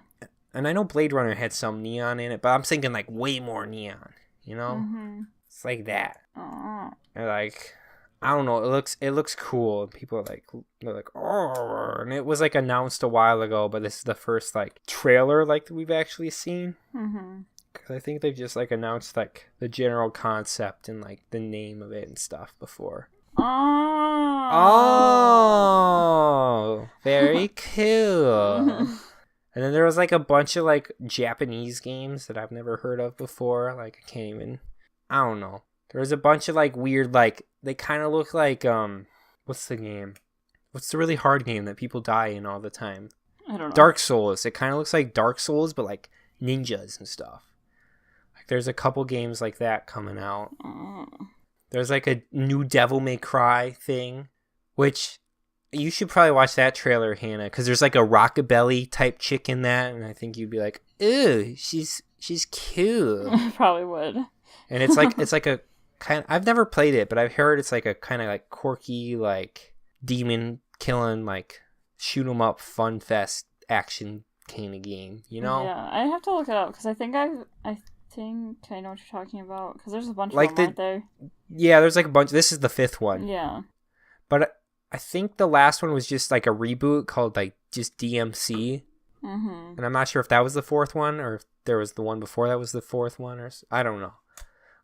And I know Blade Runner had some neon in it, but I'm thinking like way more neon. You know, It's like that. Oh. And like, I don't know. It looks cool. And people they're like, oh, and it was like announced a while ago, but this is the first like trailer like we've actually seen. Because I think they've just like announced like the general concept and like the name of it and stuff before. Oh, very cool. And then there was like a bunch of like Japanese games that I've never heard of before. Like I don't know. There was a bunch of like weird, like they kind of look like what's the game? What's the really hard game that people die in all the time? I don't know. Dark Souls. It kind of looks like Dark Souls, but like ninjas and stuff. Like there's a couple games like that coming out. There's like a new Devil May Cry thing, which you should probably watch that trailer, Hannah, because there's like a rockabilly type chick in that, and I think you'd be like, ooh, she's cool. I probably would. And it's like a kind of, I've never played it, but I've heard it's like a kind of like quirky, like demon killing, like shoot 'em up fun fest action kind of game, you know? Yeah, I have to look it up because I think I know what you're talking about because there's a bunch of them out there. Yeah, there's like a bunch. This is the 5th one. Yeah. But I think the last one was just like a reboot called like just DMC. And I'm not sure if that was the 4th one or if there was the one before that was the 4th one, or I don't know.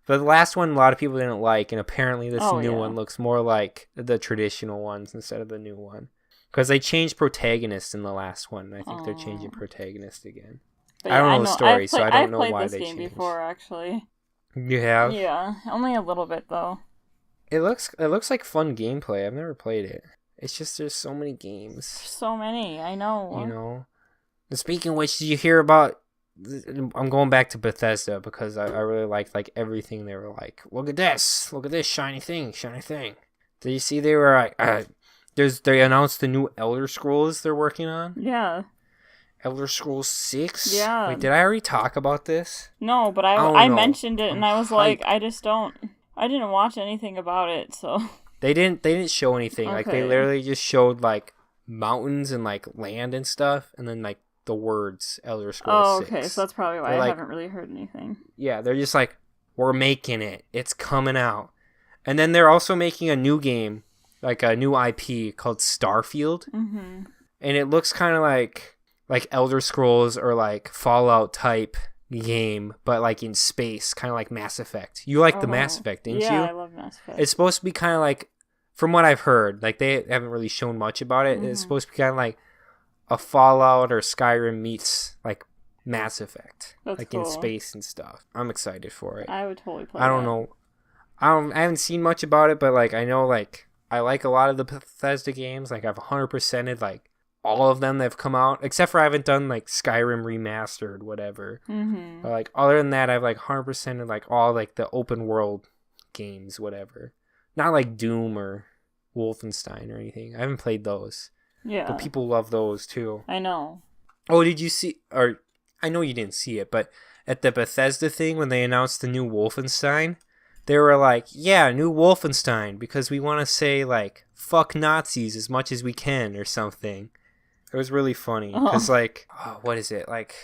But the last one, a lot of people didn't like, and apparently this new one looks more like the traditional ones instead of the new one. Because they changed protagonists in the last one, and I think they're changing protagonist again. I don't know the story, so I don't know why they changed. I've played this game before, actually. You have? Yeah, only a little bit, though. It looks like fun gameplay. I've never played it. It's just there's so many games. So many, I know. You know? And speaking of which, did you hear about... I'm going back to Bethesda because I really liked like everything they were like. Look at this shiny thing. Did you see they were like they announced the new Elder Scrolls they're working on? Yeah. Elder Scrolls 6? Yeah. Wait, did I already talk about this? No, but I mentioned it and I was like, I didn't watch anything about it, so They didn't show anything. Okay. Like they literally just showed like mountains and like land and stuff, and then like the words Elder Scrolls 6. Oh, okay, so that's probably why I haven't really heard anything. Yeah, they're just like, we're making it. It's coming out. And then they're also making a new game, like a new IP called Starfield. And it looks kind of like Elder Scrolls or like Fallout type game, but like in space, kind of like Mass Effect. You like the Mass Effect, didn't you? Yeah, I love Mass Effect. It's supposed to be kind of like, from what I've heard, like they haven't really shown much about it. It's supposed to be kind of like a Fallout or Skyrim meets like Mass Effect. That's like cool. In space and stuff. I'm excited for it. I would totally play I don't know. I haven't seen much about it, but like I know like I like a lot of the Bethesda games. Like I've 100%ed like all of them that have come out, except for I haven't done like Skyrim remastered, whatever. But like other than that, I've like 100%ed like all like the open world games, whatever. Not like Doom or Wolfenstein or anything. I haven't played those. Yeah. But people love those too. I know. Oh, did you see, or I know you didn't see it, but at the Bethesda thing when they announced the new Wolfenstein, they were like, yeah, new Wolfenstein, because we want to say like, fuck Nazis as much as we can or something. It was really funny. Because like, what is it? Like,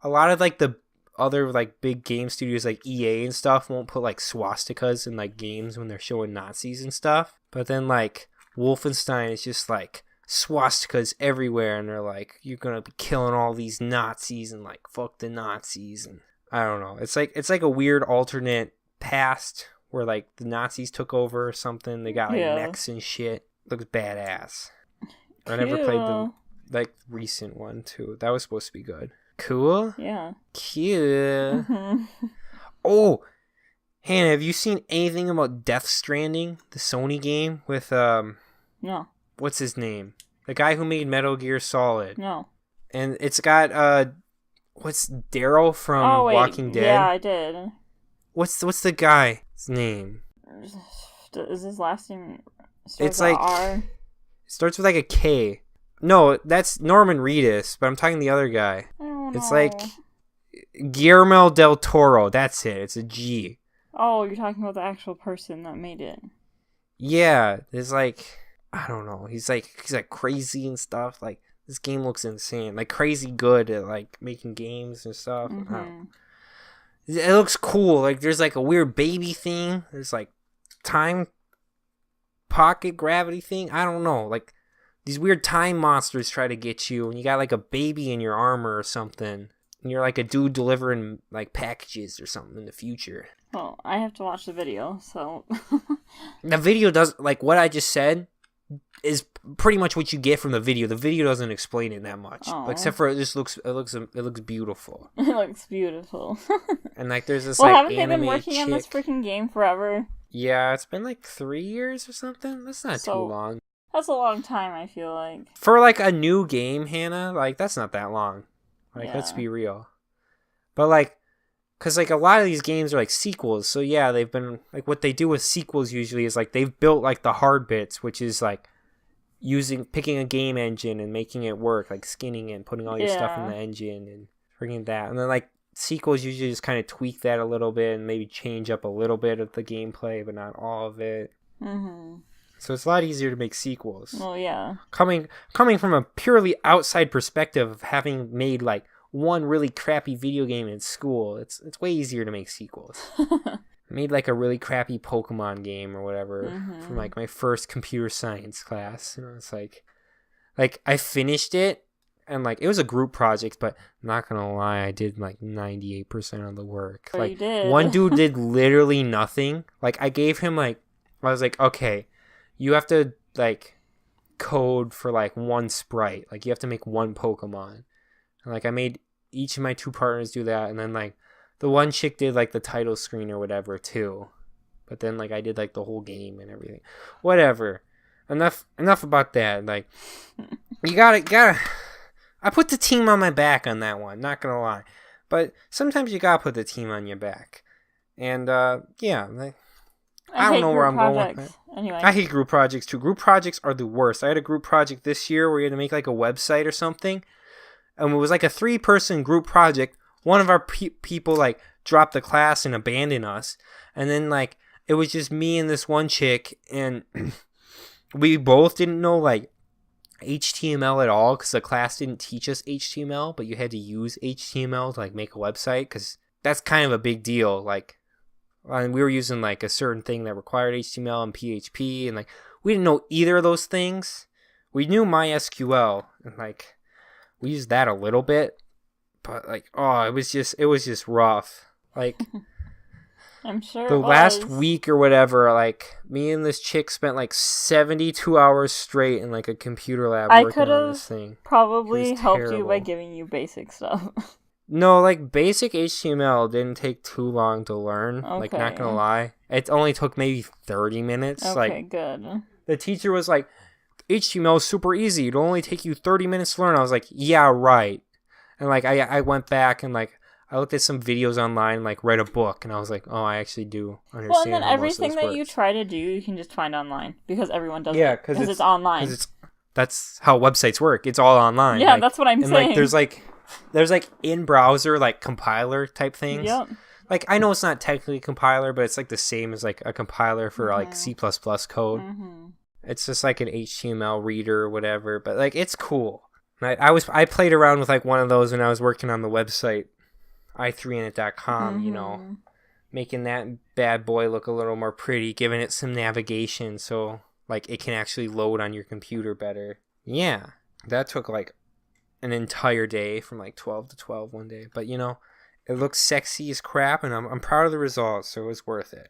a lot of like the other like big game studios like EA and stuff won't put like swastikas in like games when they're showing Nazis and stuff. But then like, Wolfenstein is just like, swastikas everywhere, and they're like, you're gonna be killing all these Nazis and like fuck the Nazis, and I don't know, it's like a weird alternate past where like the Nazis took over or something. They got like mechs and shit. Looks badass. I never played the like recent one too. That was supposed to be good. Cool. Yeah. Cute. Oh, Hannah, have you seen anything about Death Stranding, the Sony game with No. What's his name? The guy who made Metal Gear Solid. No. And it's got what's Daryl from Walking Dead? Yeah, I did. What's the guy's name? Is his last name it's like R? It starts with like a K. No, that's Norman Reedus, but I'm talking the other guy. I don't It's know. like Guillermo del Toro. That's it. It's a G. Oh, you're talking about the actual person that made it. Yeah, there's like I don't know. He's like crazy and stuff. Like this game looks insane. Like crazy good at like making games and stuff. It looks cool. Like there's like a weird baby thing. There's like time pocket gravity thing. I don't know. Like these weird time monsters try to get you, and you got like a baby in your armor or something. And you're like a dude delivering like packages or something in the future. Well, I have to watch the video, so the video does like what I just said is pretty much what you get from the video. The video doesn't explain it that much, except for it looks beautiful. It looks beautiful. And like there's this haven't they been working on this freaking game forever? Yeah, it's been like 3 years or something. That's not too long. That's a long time, I feel like. For like a new game, Hannah, like that's not that long. Like let's be real. But like, cause like a lot of these games are like sequels, so yeah, they've been like what they do with sequels usually is like they've built like the hard bits, which is like picking a game engine and making it work, like skinning it and putting all your stuff in the engine and bringing that, and then like sequels usually just kind of tweak that a little bit and maybe change up a little bit of the gameplay, but not all of it. So it's a lot easier to make sequels. Well, yeah. Coming from a purely outside perspective of having made like one really crappy video game in school, it's way easier to make sequels. I made like a really crappy Pokemon game or whatever from like my first computer science class. You know, it's like I finished it and like it was a group project, but I'm not gonna lie, I did like 98% of the work. But like you did. One dude did literally nothing. Like I gave him like I was like, okay, you have to like code for like one sprite. Like you have to make one Pokemon. And like I made each of my 2 partners do that, and then like the one chick did like the title screen or whatever too. But then like I did like the whole game and everything. Whatever. Enough about that. Like you gotta I put the team on my back on that one, not gonna lie. But sometimes you gotta put the team on your back. And yeah, like I don't know where I'm going with it. Anyway. I hate group projects too. Group projects are the worst. I had a group project this year where you had to make like a website or something. And it was like a 3-person group project. One of our people like dropped the class and abandoned us. And then like it was just me and this one chick. And we both didn't know like HTML at all because the class didn't teach us HTML. But you had to use HTML to like make a website because that's kind of a big deal. Like, and we were using like a certain thing that required HTML and PHP, and like we didn't know either of those things. We knew MySQL, and like we used that a little bit, but like it was just rough. Like I'm sure the last week or whatever, like me and this chick spent like 72 hours straight in like a computer lab working on this thing. Probably helped you by giving you basic stuff. No, like basic HTML didn't take too long to learn. Okay. Like not gonna lie, it only took maybe 30 minutes. Okay, like good. The teacher was like, HTML is super easy. It'll only take you 30 minutes to learn. I was like, yeah, right. And like I went back and like I looked at some videos online and like read a book, and I was like, oh, I actually do understand. Well, and then everything that you try to do, you can just find online because everyone does it. Yeah, because it's online. That's how websites work. It's all online. Yeah, like, that's what I'm saying. Like there's like in browser like compiler type things. Yep. Like I know it's not technically a compiler, but it's like the same as like a compiler for like C++ code. It's just like an HTML reader or whatever, but like it's cool. I played around with like one of those when I was working on the website I3's.com, you know, making that bad boy look a little more pretty, giving it some navigation so like it can actually load on your computer better. Yeah, that took like an entire day from like 12 to 12 one day, but you know, it looks sexy as crap, and I'm proud of the results, so it was worth it.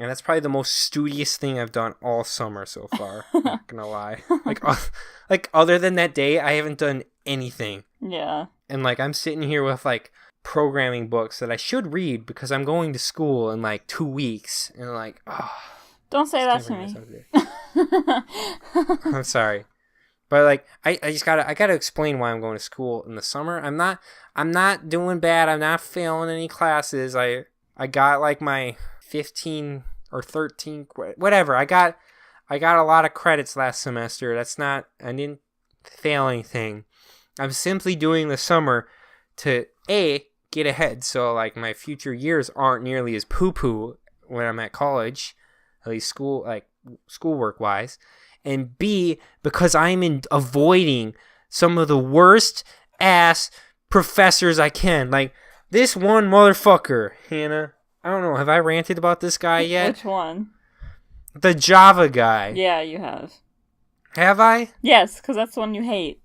And that's probably the most studious thing I've done all summer so far. Not gonna lie. Like other than that day, I haven't done anything. Yeah. And like I'm sitting here with like programming books that I should read because I'm going to school in like 2 weeks. And like, oh. Don't say that to me. I'm sorry. But like I gotta explain why I'm going to school in the summer. I'm not doing bad. I'm not failing any classes. I got like my 15 or 13 whatever. I got a lot of credits last semester. I didn't fail anything. I'm simply doing the summer to get ahead, so like my future years aren't nearly as poo-poo when I'm at college, at least schoolwork wise. And B, because I'm avoiding some of the worst ass professors I can. Like this one motherfucker, Hannah. I don't know. Have I ranted about this guy yet? Which one? The Java guy. Yeah, you have. Have I? Yes, because that's the one you hate.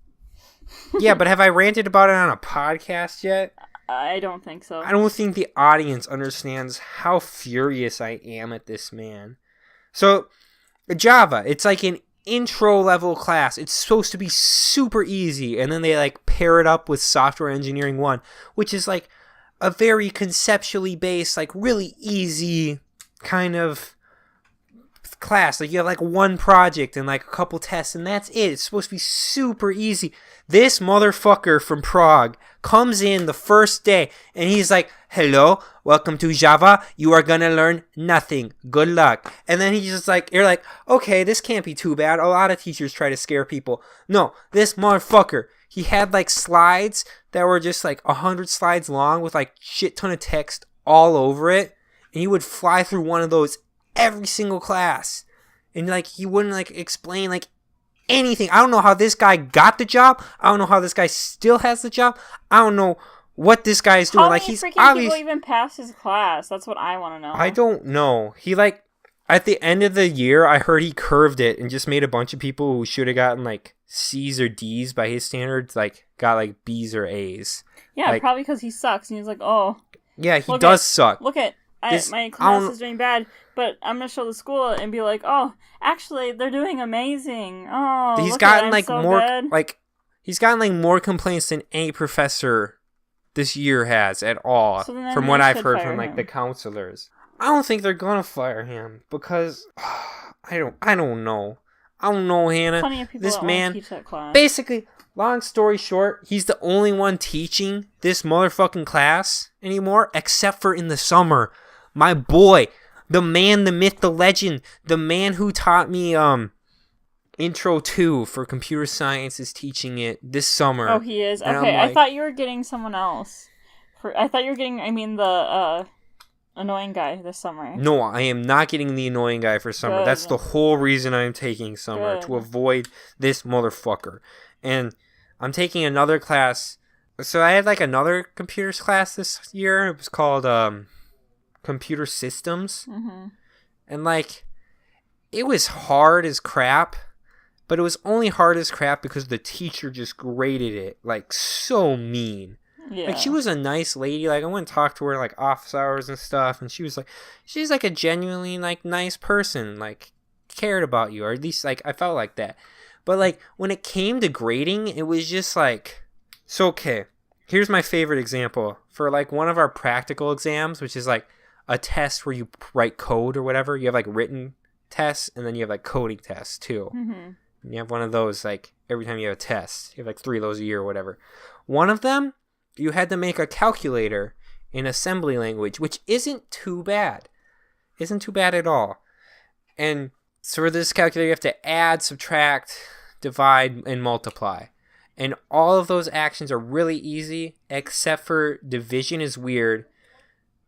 Yeah, but have I ranted about it on a podcast yet? I don't think so. I don't think the audience understands how furious I am at this man. So, Java, it's like an intro level class. It's supposed to be super easy, and then they like pair it up with Software Engineering 1, which is like a very conceptually based, like really easy kind of class. Like you have like one project and like a couple tests and that's it. It's supposed to be super easy. This motherfucker from Prague comes in the first day and he's like, hello, welcome to Java. You are gonna learn nothing. Good luck. And then he's just like, you're like, okay, this can't be too bad. A lot of teachers try to scare people. No, this motherfucker, he had like slides that were just like 100 slides long with like shit ton of text all over it. And he would fly through one of those every single class. And like he wouldn't like explain like anything. I don't know how this guy got the job. I don't know how this guy still has the job. I don't know what this guy is doing. How like many he's freaking people even passed his class? That's what I want to know. I don't know. He like at the end of the year, I heard he curved it and just made a bunch of people who should have gotten like C's or D's by his standards, like got like B's or A's. Yeah, like, probably because he sucks and he's like, oh. Yeah, he does suck. Look at my class is doing bad, but I'm gonna show the school and be like, oh, actually, they're doing amazing. Oh, he's gotten like more like he's gotten like more complaints than any professor this year has at all, so from what I've heard from like the counselors. I don't think they're gonna fire him because I don't know. I don't know, Hannah. Plenty of people this that man teach that class. Basically, long story short, he's the only one teaching this motherfucking class anymore, except for in the summer. My boy, the man, the myth, the legend, the man who taught me Intro 2 for computer science is teaching it this summer. Oh, he is? And okay, like, I thought you were getting someone else. I thought you were getting, the annoying guy this summer. No, I am not getting the annoying guy for summer. Good. That's the whole reason I'm taking summer, to avoid this motherfucker. And I'm taking another class. So I had like another computers class this year. It was called Computer Systems. Mm-hmm. And like it was hard as crap, but it was only hard as crap because the teacher just graded it like so mean. Yeah. Like she was a nice lady. Like I went and talked to her like office hours and stuff, and she's like a genuinely like nice person, like cared about you, or at least like I felt like that. But like when it came to grading, it was just like, so okay, here's my favorite example for like one of our practical exams, which is like a test where you write code or whatever. You have like written tests and then you have like coding tests too. Mm-hmm. And you have one of those like every time you have a test. You have like 3 of those a year or whatever. One of them, you had to make a calculator in assembly language, which isn't too bad. Isn't too bad at all. And so for this calculator, you have to add, subtract, divide, and multiply. And all of those actions are really easy, except for division is weird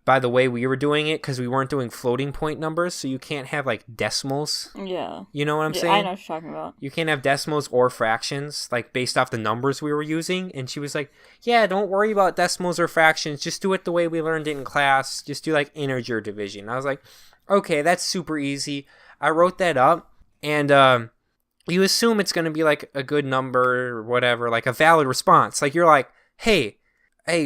by the way we were doing it, because we weren't doing floating point numbers, so you can't have like decimals. Yeah. You know what I'm saying? I know what you're talking about. You can't have decimals or fractions, like based off the numbers we were using. And she was like, yeah, don't worry about decimals or fractions. Just do it the way we learned it in class. Just do like integer division. I was like, okay, that's super easy. I wrote that up, and you assume it's going to be like a good number or whatever, like a valid response. Like you're like, hey,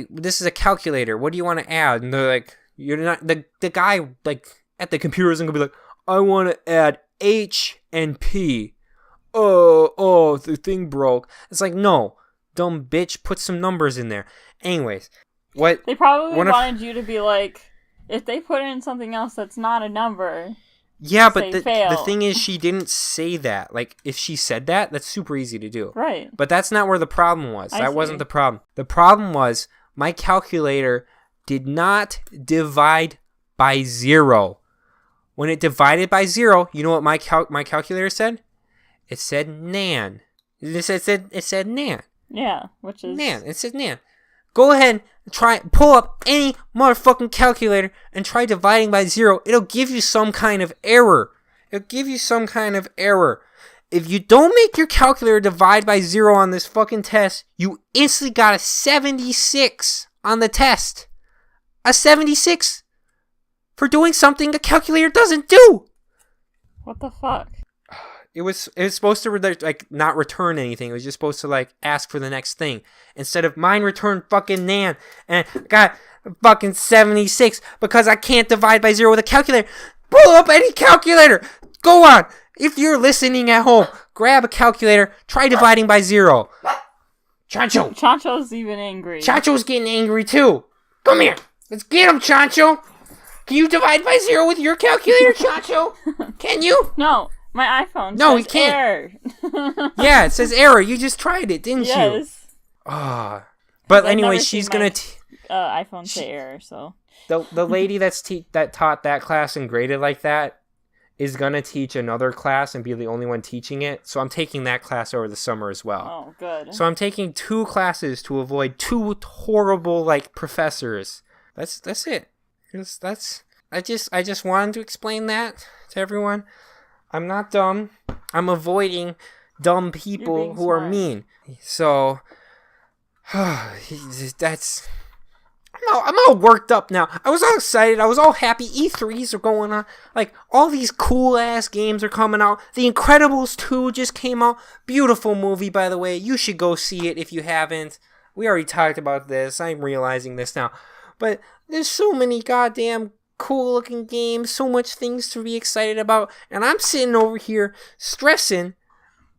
this is a calculator. What do you want to add? And they're like, you're not the guy like at the computer isn't going to be like, I want to add H and P. Oh, the thing broke. It's like, no, dumb bitch, put some numbers in there. Anyways, what... They probably wanted you to be like, if they put in something else that's not a number... Yeah, but the thing is, she didn't say that. Like, if she said that, that's super easy to do. Right. But that's not where the problem was. That wasn't the problem. The problem was my calculator did not divide by 0. When it divided by 0, you know what my calculator said? It said nan. It said nan. Yeah, which is... Nan. It said nan. Go ahead and pull up any motherfucking calculator and try dividing by 0. It'll give you some kind of error. If you don't make your calculator divide by 0 on this fucking test, you instantly got a 76 on the test. A 76 for doing something a calculator doesn't do. What the fuck? It was supposed to like not return anything. It was just supposed to like ask for the next thing. Instead of mine returned fucking nan and got fucking 76 because I can't divide by 0 with a calculator. Pull up any calculator. Go on. If you're listening at home, grab a calculator. Try dividing by 0. Chancho. Chancho's even angry. Chancho's getting angry too. Come here. Let's get him, Chancho. Can you divide by 0 with your calculator, Chancho? Can you? No. My iPhone says he can't. Error. Yeah, it says error. You just tried it, didn't you? Yes. But anyway, she's going to... iPhone say error, so... The lady that taught that class and graded like that is going to teach another class and be the only one teaching it. So I'm taking that class over the summer as well. Oh, good. So I'm taking 2 classes to avoid 2 horrible, like, professors. That's it. I just wanted to explain that to everyone. I'm not dumb. I'm avoiding dumb people who are mean. So, that's... I'm all worked up now. I was all excited. I was all happy. E3's are going on. Like, all these cool-ass games are coming out. The Incredibles 2 just came out. Beautiful movie, by the way. You should go see it if you haven't. We already talked about this. I'm realizing this now. But there's so many goddamn cool looking games, so much things to be excited about, and I'm sitting over here stressing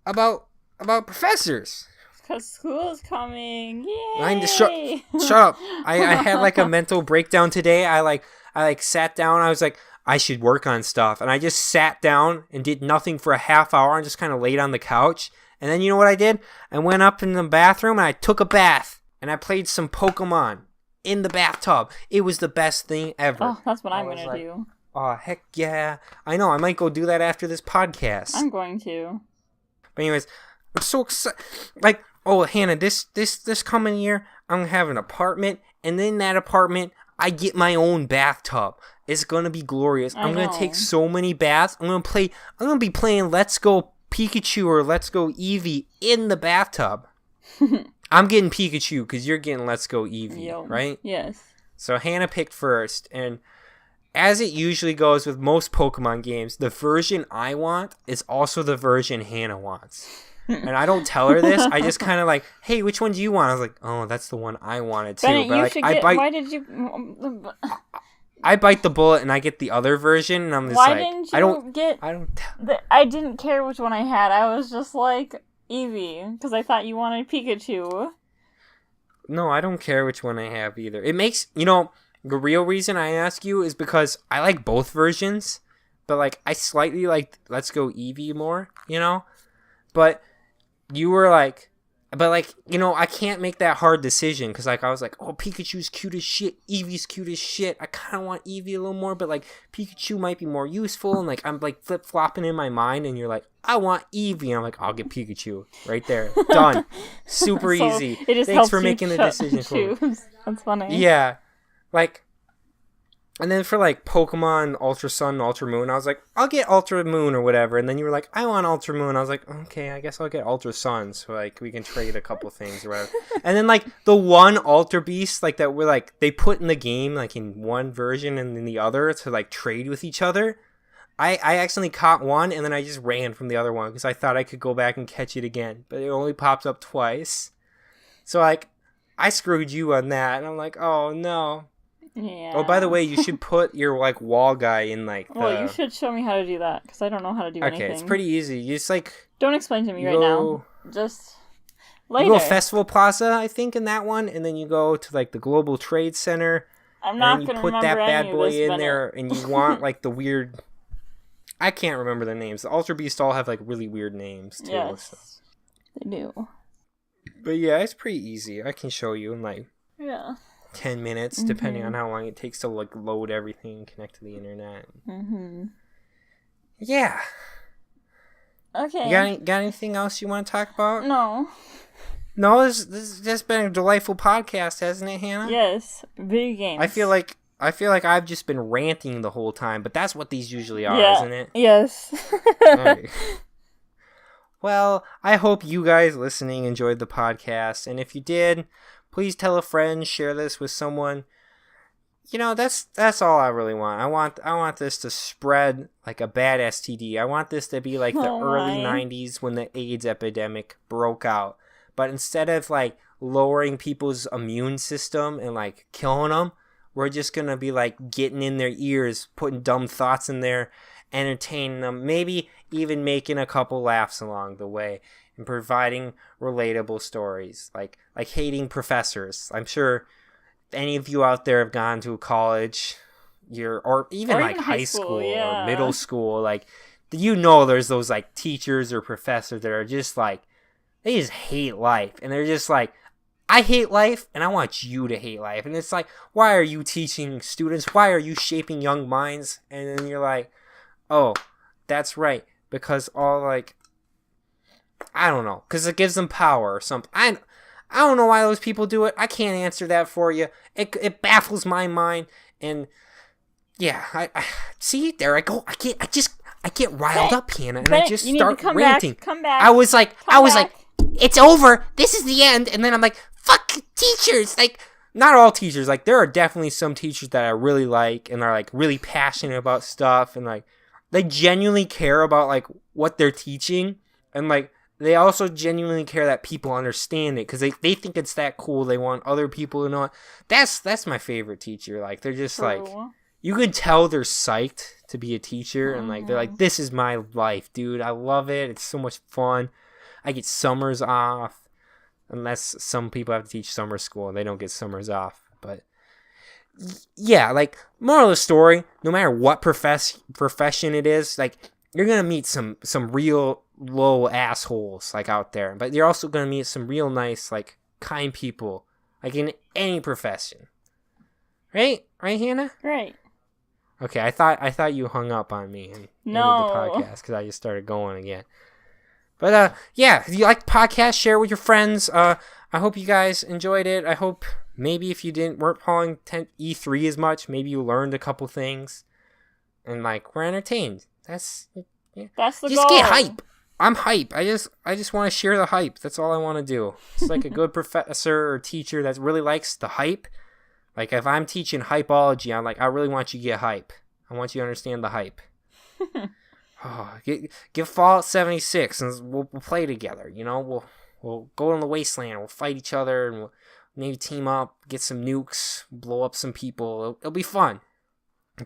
about professors. Because school is coming. Yay! Shut up. I had like a mental breakdown today. I sat down. I was like, I should work on stuff, and I just sat down and did nothing for a half hour and just kind of laid on the couch. And then you know what I did? I went up in the bathroom and I took a bath and I played some Pokemon in the bathtub. It was the best thing ever. Oh, that's what I'm going to do. Oh, heck yeah. I know. I might go do that after this podcast. I'm going to. But anyways, I'm so excited. Like, oh, Hannah, this coming year, I'm going to have an apartment. And in that apartment, I get my own bathtub. It's going to be glorious. I'm going to take so many baths. I'm going to be playing Let's Go Pikachu or Let's Go Eevee in the bathtub. I'm getting Pikachu because you're getting Let's Go Eevee, right? Yes. So Hannah picked first, and as it usually goes with most Pokemon games, the version I want is also the version Hannah wants. And I don't tell her this. I just kind of like, hey, which one do you want? I was like, oh, that's the one I wanted too. Benett, but like, why did you... I bite the bullet and I get the other version, and I'm just why didn't you I didn't care which one I had. I was just like... Eevee, because I thought you wanted Pikachu. No, I don't care which one I have either. It makes, the real reason I ask you is because I like both versions, but like I slightly like Let's Go Eevee more, But you were like, I can't make that hard decision because like I was like, oh, Pikachu's cute as shit, Eevee's cute as shit. I kind of want Eevee a little more, but like Pikachu might be more useful, and like I'm like flip flopping in my mind, and you're like, I want Eevee, and I'm like, I'll get Pikachu right there, done, super easy. It just Thanks for making the decision for me. That's funny. Yeah, like. And then for like Pokemon Ultra Sun, Ultra Moon, I was like, I'll get Ultra Moon or whatever. And then you were like, I want Ultra Moon. I was like, okay, I guess I'll get Ultra Sun. So like we can trade a couple things or whatever. And then like the one Ultra Beast like that were like they put in the game like in one version and in the other to like trade with each other. I accidentally caught one and then I just ran from the other one because I thought I could go back and catch it again. But it only pops up twice. So like I screwed you on that. And I'm like, oh no. Yeah. Oh, by the way, you should put your like wall guy in like the... Well, you should show me how to do that, because I don't know how to do anything. Okay, it's pretty easy. You just like... Don't explain to me right now. Just later. You go Festival Plaza, I think, in that one, and then you go to like the Global Trade Center. I'm not going to remember any of this, put that bad boy in Benett. there, and you want like the weird... I can't remember the names. The Ultra Beasts all have like really weird names too. Yes, so. they do. But yeah, it's pretty easy. I can show you in like 10 minutes, depending on how long it takes to like load everything and connect to the internet. Yeah. Okay. You got anything else you want to talk about? No. No, this has just been a delightful podcast, hasn't it, Hannah? Yes, video games. I feel like I've just been ranting the whole time, but that's what these usually are, isn't it? Yes. Right. Well, I hope you guys listening enjoyed the podcast, and if you did, please tell a friend, share this with someone. You know, that's all I really want. I want this to spread like a bad STD. I want this to be like the early 90s when the AIDS epidemic broke out. But instead of like lowering people's immune system and like killing them, we're just going to be like getting in their ears, putting dumb thoughts in there, entertaining them, maybe even making a couple laughs along the way, and providing relatable stories like hating professors. I'm sure any of you out there have gone to college, or even high school or middle school, like, you know, there's those like teachers or professors that are just like, they just hate life, and they're just like, I hate life, and I want you to hate life. And it's like, why are you teaching students? Why are you shaping young minds? And then you're like, oh, that's right, because all like, I don't know, because it gives them power or something. I don't know why those people do it. I can't answer that for you. It baffles my mind, and yeah, I see, there I go. I get riled up, Hannah, and I just start ranting. Come back. I was like, it's over. This is the end. And then I'm like, fuck teachers. Like, not all teachers. Like, there are definitely some teachers that I really like and are like really passionate about stuff, and like they genuinely care about like what they're teaching, and like they also genuinely care that people understand it, because they think it's that cool. They want other people to know it. That's my favorite teacher. Like, they're just like, you can tell they're psyched to be a teacher, and like they're like, this is my life, dude. I love it. It's so much fun. I get summers off, unless some people have to teach summer school and they don't get summers off. But yeah, like, moral of the story, no matter what profession it is, like, you're gonna meet some real low assholes like out there, but you're also gonna meet some real nice, like, kind people, like in any profession. Right, Hannah? Right. Okay, I thought you hung up on me and ended the podcast because I just started going again. But yeah, if you like the podcast, share it with your friends. I hope you guys enjoyed it. I hope maybe if you weren't following E3 as much, maybe you learned a couple things, and like, we're entertained. That's the goal. Just get hype. I'm hype. I just want to share the hype. That's all I want to do. It's like a good professor or teacher that really likes the hype. Like, if I'm teaching hypology, I'm like, I really want you to get hype. I want you to understand the hype. Get Fallout 76 and we'll play together. You know, we'll go in the wasteland. We'll fight each other, and we'll maybe team up, get some nukes, blow up some people. It'll be fun.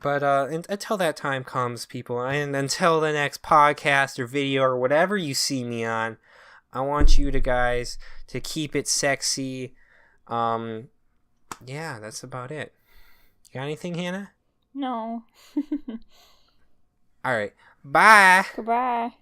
But until that time comes, people, and until the next podcast or video or whatever you see me on, I want you guys to keep it sexy. Yeah, that's about it. You got anything, Hannah? No. All right. Bye. Goodbye.